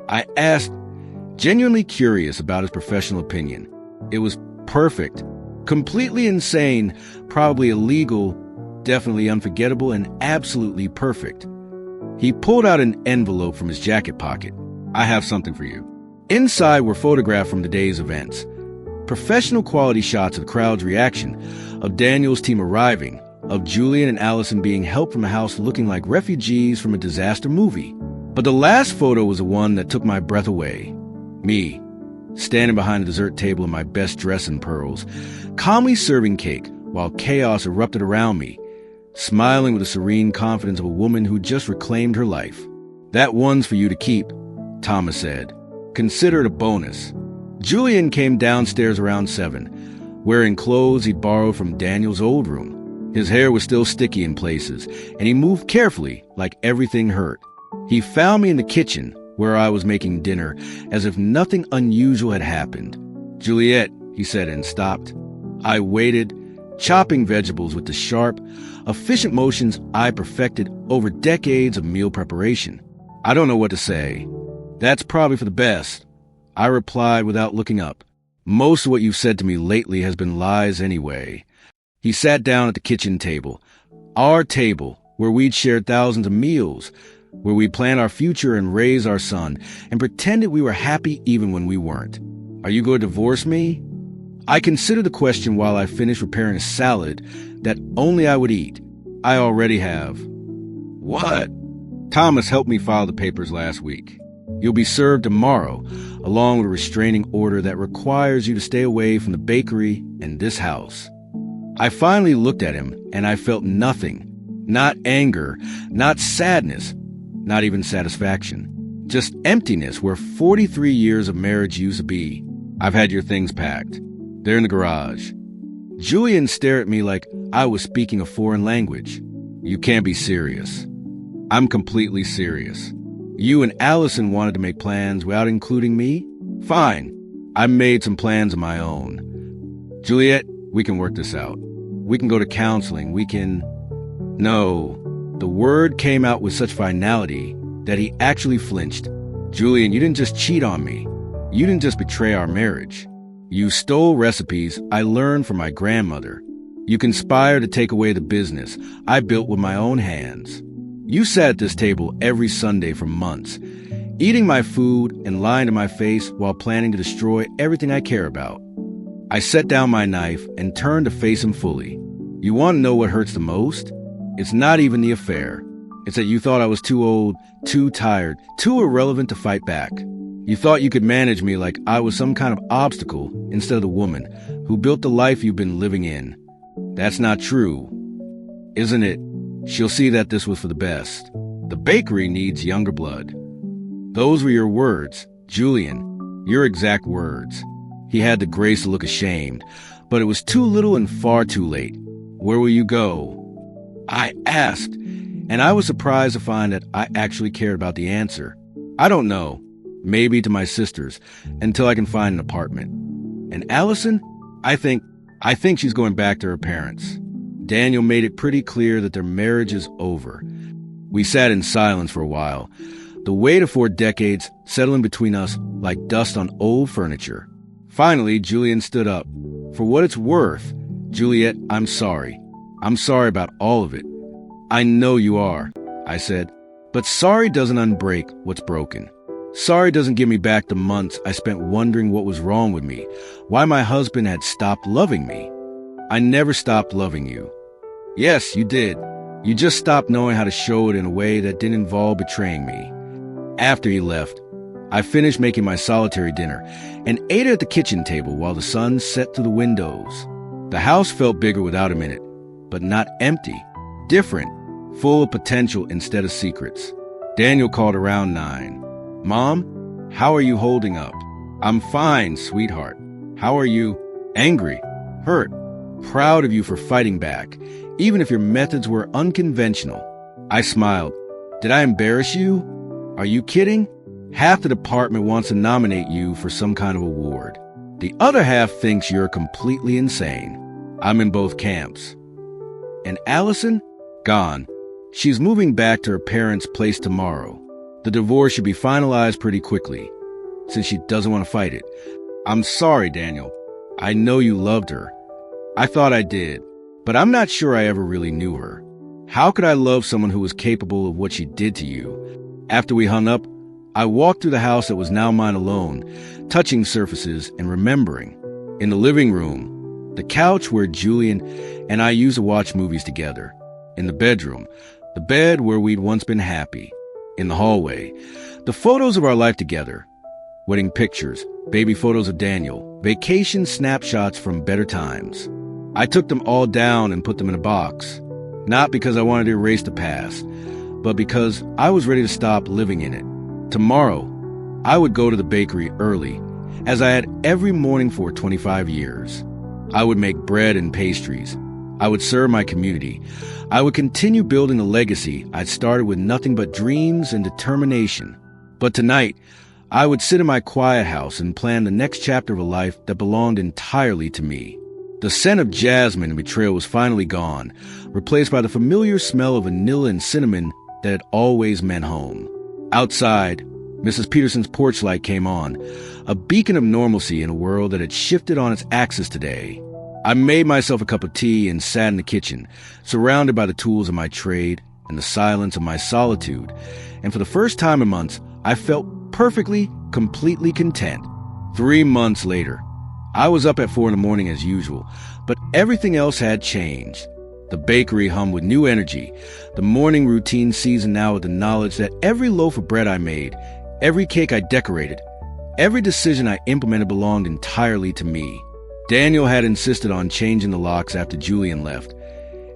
A: I asked, genuinely curious about his professional opinion. It was perfect, completely insane, probably illegal, definitely unforgettable, and absolutely perfect. He pulled out an envelope from his jacket pocket. I have something for you. Inside were photographs from the day's events. Professional quality shots of the crowd's reaction, of Daniel's team arriving, of Julian and Allison being helped from a house looking like refugees from a disaster movie. But the last photo was the one that took my breath away. Me, standing behind the dessert table in my best dress and pearls, calmly serving cake while chaos erupted around me, smiling with the serene confidence of a woman who just reclaimed her life. That one's for you to keep, Thomas said. Consider it a bonus. Julian came downstairs around 7, wearing clothes he'd borrowed from Daniel's old room. His hair was still sticky in places, and he moved carefully, like everything hurt. He found me in the kitchen, where I was making dinner, as if nothing unusual had happened. Juliet, he said and stopped. I waited, chopping vegetables with the sharp, efficient motions I perfected over decades of meal preparation. I don't know what to say. That's probably for the best, I replied without looking up. Most of what you've said to me lately has been lies anyway. He sat down at the kitchen table, our table, where we'd shared thousands of meals, where we'd plan our future and raise our son, and pretended we were happy even when we weren't. Are you going to divorce me? I considered the question while I finished preparing a salad that only I would eat. I already have. What? Thomas helped me file the papers last week. You'll be served tomorrow, along with a restraining order that requires you to stay away from the bakery and this house. I finally looked at him, and I felt nothing. Not anger, not sadness, not even satisfaction. Just emptiness where 43 years of marriage used to be. I've had your things packed. They're in the garage. Julian stared at me like I was speaking a foreign language. You can't be serious. I'm completely serious. You and Allison wanted to make plans without including me? Fine. I made some plans of my own. Juliet, we can work this out. We can go to counseling. We can... No. The word came out with such finality that he actually flinched. Julian, you didn't just cheat on me. You didn't just betray our marriage. You stole recipes I learned from my grandmother. You conspired to take away the business I built with my own hands. You sat at this table every Sunday for months, eating my food and lying to my face while planning to destroy everything I care about. I set down my knife and turned to face him fully. You want to know what hurts the most? It's not even the affair. It's that you thought I was too old, too tired, too irrelevant to fight back. You thought you could manage me like I was some kind of obstacle instead of the woman who built the life you've been living in. That's not true, isn't it? She'll see that this was for the best. The bakery needs younger blood. Those were your words, Julian, your exact words. He had the grace to look ashamed, but it was too little and far too late. Where will you go? I asked, and I was surprised to find that I actually cared about the answer. I don't know. Maybe to my sisters, until I can find an apartment. And Allison? I think she's going back to her parents. Daniel made it pretty clear that their marriage is over. We sat in silence for a while, the weight of 4 decades settling between us like dust on old furniture. Finally, Julian stood up. For what it's worth, Juliet, I'm sorry. I'm sorry about all of it. I know you are, I said. But sorry doesn't unbreak what's broken. Sorry doesn't give me back the months I spent wondering what was wrong with me, why my husband had stopped loving me. I never stopped loving you. Yes, you did. You just stopped knowing how to show it in a way that didn't involve betraying me. After he left, I finished making my solitary dinner and ate it at the kitchen table while the sun set through the windows. The house felt bigger without him in it, but not empty, different, full of potential instead of secrets. Daniel called around 9. Mom, how are you holding up? I'm fine, sweetheart. How are you? Angry, hurt, proud of you for fighting back, even if your methods were unconventional. I smiled. Did I embarrass you? Are you kidding? Half the department wants to nominate you for some kind of award. The other half thinks you're completely insane. I'm in both camps. And Allison? Gone. She's moving back to her parents' place tomorrow. The divorce should be finalized pretty quickly, since she doesn't want to fight it. I'm sorry, Daniel. I know you loved her. I thought I did, but I'm not sure I ever really knew her. How could I love someone who was capable of what she did to you? After we hung up, I walked through the house that was now mine alone, touching surfaces and remembering. In the living room, the couch where Julian and I used to watch movies together. In the bedroom, the bed where we'd once been happy. In the hallway, the photos of our life together. Wedding pictures, baby photos of Daniel, vacation snapshots from better times. I took them all down and put them in a box. Not because I wanted to erase the past, but because I was ready to stop living in it. Tomorrow, I would go to the bakery early, as I had every morning for 25 years. I would make bread and pastries. I would serve my community. I would continue building a legacy I'd started with nothing but dreams and determination. But tonight, I would sit in my quiet house and plan the next chapter of a life that belonged entirely to me. The scent of jasmine and betrayal was finally gone, replaced by the familiar smell of vanilla and cinnamon that had always meant home. Outside, Mrs. Peterson's porch light came on, a beacon of normalcy in a world that had shifted on its axis today. I made myself a cup of tea and sat in the kitchen, surrounded by the tools of my trade and the silence of my solitude. And for the first time in months, I felt perfectly, completely content. 3 months later, I was up at 4 a.m. as usual, but everything else had changed. The bakery hummed with new energy, the morning routine seasoned now with the knowledge that every loaf of bread I made, every cake I decorated, every decision I implemented belonged entirely to me. Daniel had insisted on changing the locks after Julian left,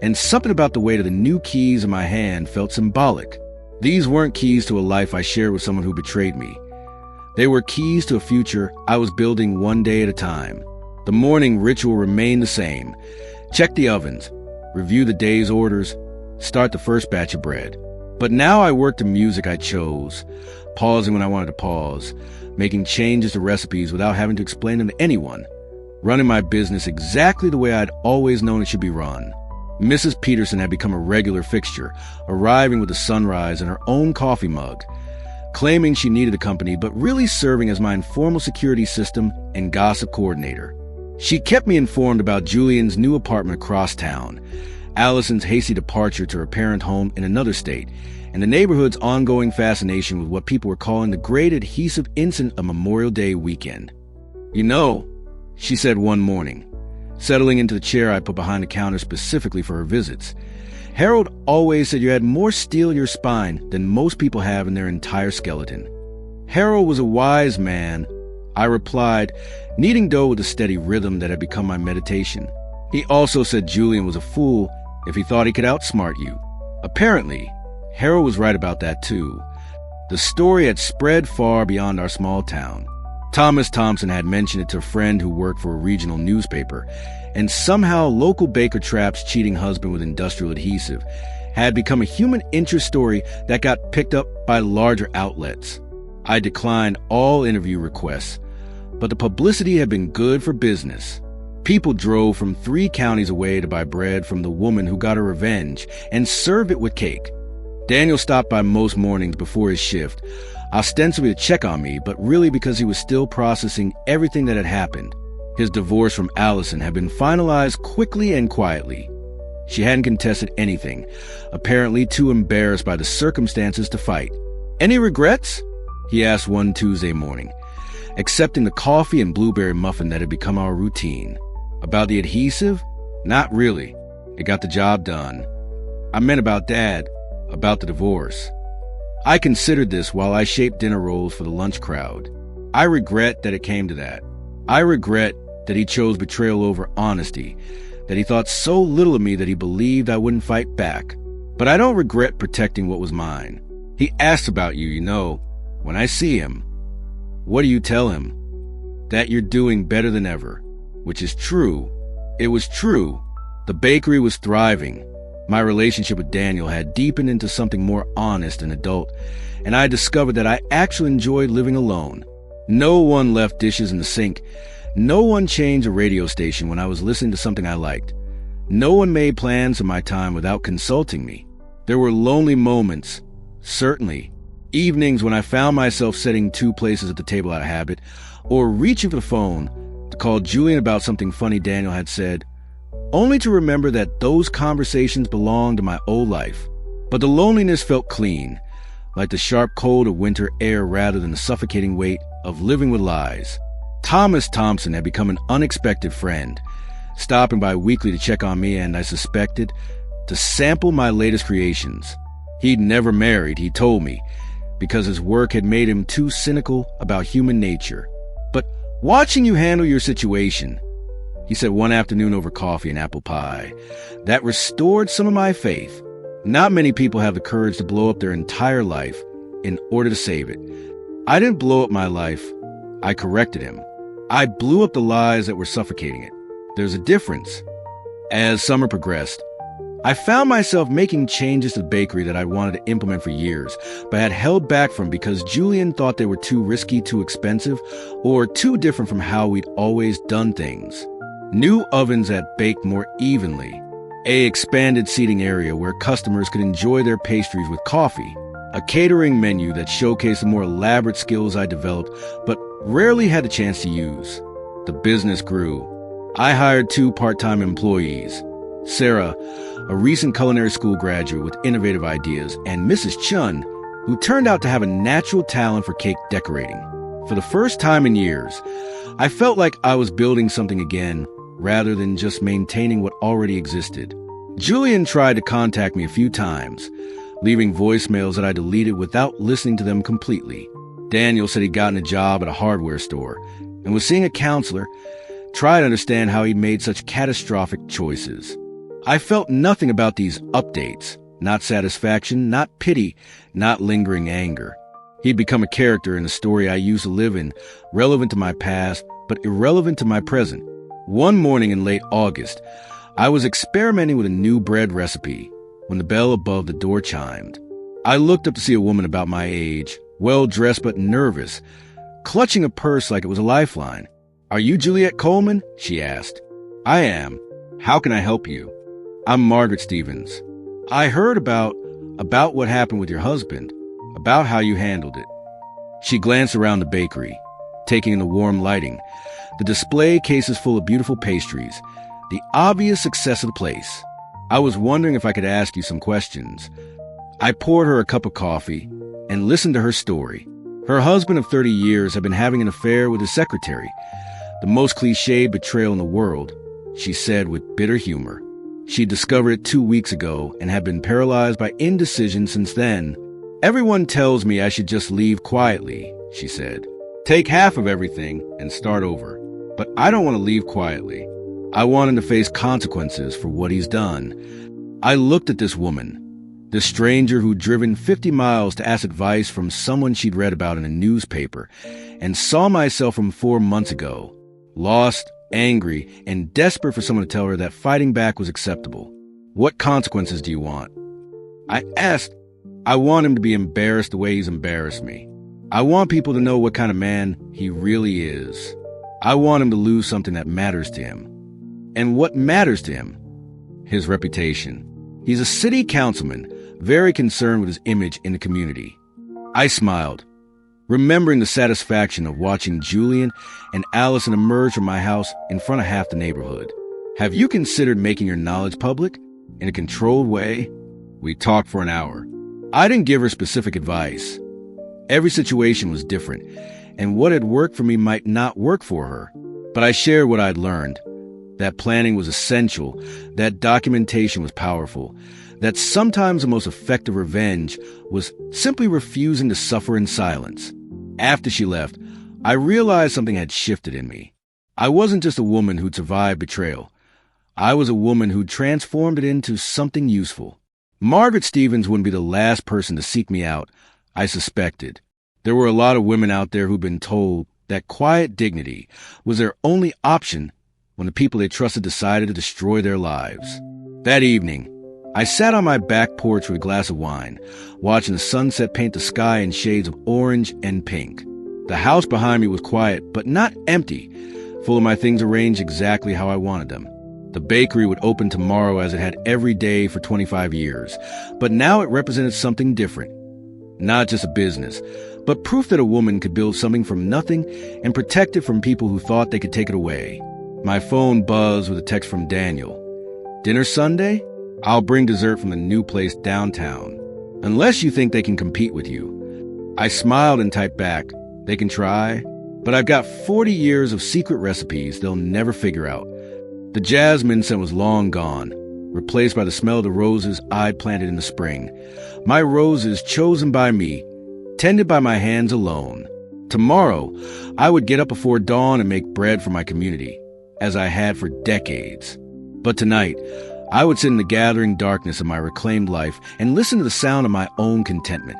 A: and something about the weight of the new keys in my hand felt symbolic. These weren't keys to a life I shared with someone who betrayed me. They were keys to a future I was building one day at a time. The morning ritual remained the same. Check the ovens, review the day's orders, start the first batch of bread. But now I worked the music I chose, pausing when I wanted to pause, making changes to recipes without having to explain them to anyone, running my business exactly the way I'd always known it should be run. Mrs. Peterson had become a regular fixture, arriving with the sunrise in her own coffee mug, claiming she needed the company, but really serving as my informal security system and gossip coordinator. She kept me informed about Julian's new apartment across town, Allison's hasty departure to her parent home in another state, and the neighborhood's ongoing fascination with what people were calling the great adhesive incident of Memorial Day weekend. "You know," she said one morning, settling into the chair I put behind the counter specifically for her visits, "Harold always said you had more steel in your spine than most people have in their entire skeleton." Harold was a wise man, I replied, kneading dough with a steady rhythm that had become my meditation. He also said Julian was a fool if he thought he could outsmart you. Apparently, Harold was right about that too. The story had spread far beyond our small town. Thomas Thompson had mentioned it to a friend who worked for a regional newspaper, and somehow local baker Trapp's cheating husband with industrial adhesive had become a human interest story that got picked up by larger outlets. I declined all interview requests, but the publicity had been good for business. People drove from 3 counties away to buy bread from the woman who got her revenge and served it with cake. Daniel stopped by most mornings before his shift, ostensibly to check on me, but really because he was still processing everything that had happened. His divorce from Allison had been finalized quickly and quietly. She hadn't contested anything, apparently too embarrassed by the circumstances to fight. "Any regrets?" he asked one Tuesday morning, accepting the coffee and blueberry muffin that had become our routine. "About the adhesive? Not really. It got the job done. I meant about Dad, about the divorce." I considered this while I shaped dinner rolls for the lunch crowd. I regret that it came to that. I regret that he chose betrayal over honesty, that he thought so little of me that he believed I wouldn't fight back. But I don't regret protecting what was mine. He asks about you, you know. When I see him, what do you tell him? That you're doing better than ever. Which is true. It was true. The bakery was thriving. My relationship with Daniel had deepened into something more honest and adult, and I discovered that I actually enjoyed living alone. No one left dishes in the sink. No one changed a radio station when I was listening to something I liked. No one made plans for my time without consulting me. There were lonely moments, certainly. Evenings when I found myself sitting 2 places at the table out of habit, or reaching for the phone to call Julian about something funny Daniel had said, only to remember that those conversations belonged to my old life. But the loneliness felt clean, like the sharp cold of winter air rather than the suffocating weight of living with lies. Thomas Thompson had become an unexpected friend, stopping by weekly to check on me and, I suspected, to sample my latest creations. He'd never married, he told me, because his work had made him too cynical about human nature. "But watching you handle your situation," he said one afternoon over coffee and apple pie, "that restored some of my faith. Not many people have the courage to blow up their entire life in order to save it. I didn't blow up my life. I corrected him. I blew up the lies that were suffocating it. There's a difference." As summer progressed, I found myself making changes to the bakery that I wanted to implement for years, but had held back from because Julian thought they were too risky, too expensive, or too different from how we'd always done things. New ovens that baked more evenly, a expanded seating area where customers could enjoy their pastries with coffee, a catering menu that showcased the more elaborate skills I developed but rarely had the chance to use. The business grew. I hired 2 part-time employees, Sarah, a recent culinary school graduate with innovative ideas, and Mrs. Chun, who turned out to have a natural talent for cake decorating. For the first time in years, I felt like I was building something again, rather than just maintaining what already existed. Julian tried to contact me a few times, leaving voicemails that I deleted without listening to them completely. Daniel said he'd gotten a job at a hardware store and was seeing a counselor, trying to understand how he'd made such catastrophic choices. I felt nothing about these updates, not satisfaction, not pity, not lingering anger. He'd become a character in a story I used to live in, relevant to my past, but irrelevant to my present. One morning in late August, I was experimenting with a new bread recipe when the bell above the door chimed. I looked up to see a woman about my age, well-dressed but nervous, clutching a purse like it was a lifeline. "Are you Juliet Coleman?" she asked. "I am. How can I help you?" "I'm Margaret Stevens. I heard about what happened with your husband, about how you handled it." She glanced around the bakery, taking in the warm lighting, the display cases full of beautiful pastries, the obvious success of the place. "I was wondering if I could ask you some questions." I poured her a cup of coffee and listened to her story. Her husband of 30 years had been having an affair with his secretary, the most cliched betrayal in the world, she said with bitter humor. She discovered it 2 weeks ago and had been paralyzed by indecision since then. "Everyone tells me I should just leave quietly," she said. "Take half of everything and start over. But I don't want to leave quietly. I want him to face consequences for what he's done." I looked at this woman, this stranger who'd driven 50 miles to ask advice from someone she'd read about in a newspaper, and saw myself from 4 months ago, lost, angry, and desperate for someone to tell her that fighting back was acceptable. "What consequences do you want?" I asked. "I want him to be embarrassed the way he's embarrassed me. I want people to know what kind of man he really is. I want him to lose something that matters to him." "And what matters to him?" "His reputation. He's a city councilman, very concerned with his image in the community." I smiled, remembering the satisfaction of watching Julian and Allison emerge from my house in front of half the neighborhood. "Have you considered making your knowledge public in a controlled way?" We talked for an hour. I didn't give her specific advice. Every situation was different, and what had worked for me might not work for her. But I shared what I'd learned, that planning was essential, that documentation was powerful, that sometimes the most effective revenge was simply refusing to suffer in silence. After she left, I realized something had shifted in me. I wasn't just a woman who'd survived betrayal. I was a woman who'd transformed it into something useful. Margaret Stevens wouldn't be the last person to seek me out, I suspected. There were a lot of women out there who'd been told that quiet dignity was their only option when the people they trusted decided to destroy their lives. That evening, I sat on my back porch with a glass of wine, watching the sunset paint the sky in shades of orange and pink. The house behind me was quiet, but not empty, full of my things arranged exactly how I wanted them. The bakery would open tomorrow as it had every day for 25 years, but now it represented something different. Not just a business, but proof that a woman could build something from nothing and protect it from people who thought they could take it away. My phone buzzed with a text from Daniel. "Dinner Sunday? I'll bring dessert from the new place downtown. Unless you think they can compete with you." I smiled and typed back, "They can try, but I've got 40 years of secret recipes they'll never figure out." The jasmine scent was long gone, replaced by the smell of the roses I'd planted in the spring. My roses chosen by me, tended by my hands alone. Tomorrow, I would get up before dawn and make bread for my community, as I had for decades. But tonight, I would sit in the gathering darkness of my reclaimed life and listen to the sound of my own contentment,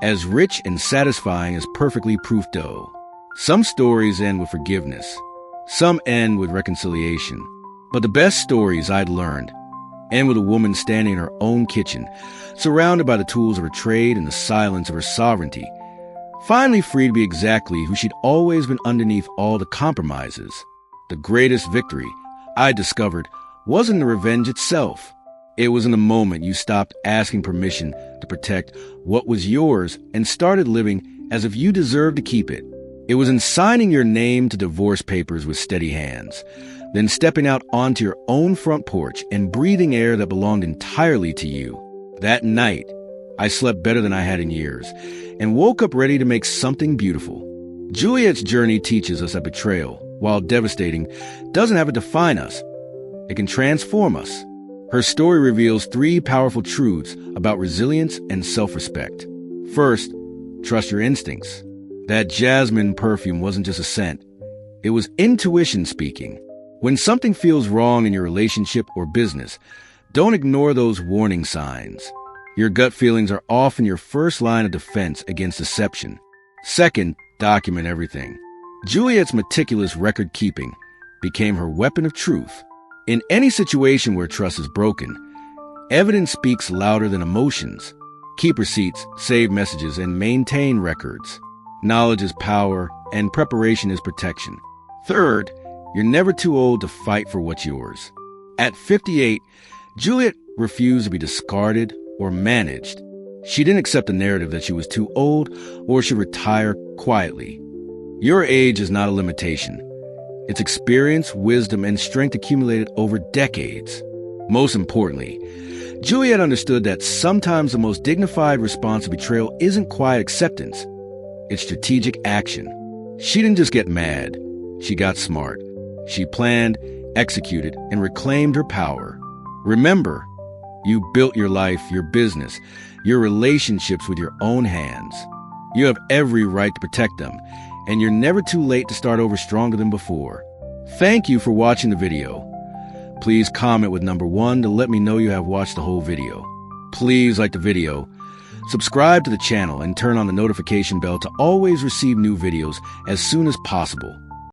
A: as rich and satisfying as perfectly proofed dough. Some stories end with forgiveness. Some end with reconciliation. But the best stories I'd learned end with a woman standing in her own kitchen, surrounded by the tools of her trade and the silence of her sovereignty, finally free to be exactly who she'd always been underneath all the compromises. The greatest victory, I discovered, wasn't the revenge itself. It was in the moment you stopped asking permission to protect what was yours and started living as if you deserved to keep it. It was in signing your name to divorce papers with steady hands, then stepping out onto your own front porch and breathing air that belonged entirely to you. That night, I slept better than I had in years and woke up ready to make something beautiful. Juliet's journey teaches us that betrayal, while devastating, doesn't have to define us. It can transform us. Her story reveals 3 powerful truths about resilience and self-respect. First, trust your instincts. That jasmine perfume wasn't just a scent. It was intuition speaking. When something feels wrong in your relationship or business, don't ignore those warning signs. Your gut feelings are often your first line of defense against deception. Second, document everything. Juliet's meticulous record keeping, became her weapon of truth. In any situation where trust is broken, evidence speaks louder than emotions. Keep receipts, save messages, and maintain records. Knowledge is power, and preparation is protection. Third, you're never too old to fight for what's yours. At 58, Juliet refused to be discarded or managed. She didn't accept the narrative that she was too old or should retire quietly. Your age is not a limitation. It's experience, wisdom, and strength accumulated over decades. Most importantly, Juliet understood that sometimes the most dignified response to betrayal isn't quiet acceptance. It's strategic action. She didn't just get mad. She got smart. She planned, executed, and reclaimed her power. Remember, you built your life, your business, your relationships with your own hands. You have every right to protect them, and you're never too late to start over stronger than before. Thank you for watching the video. Please comment with number 1 to let me know you have watched the whole video. Please like the video, subscribe to the channel, and turn on the notification bell to always receive new videos as soon as possible.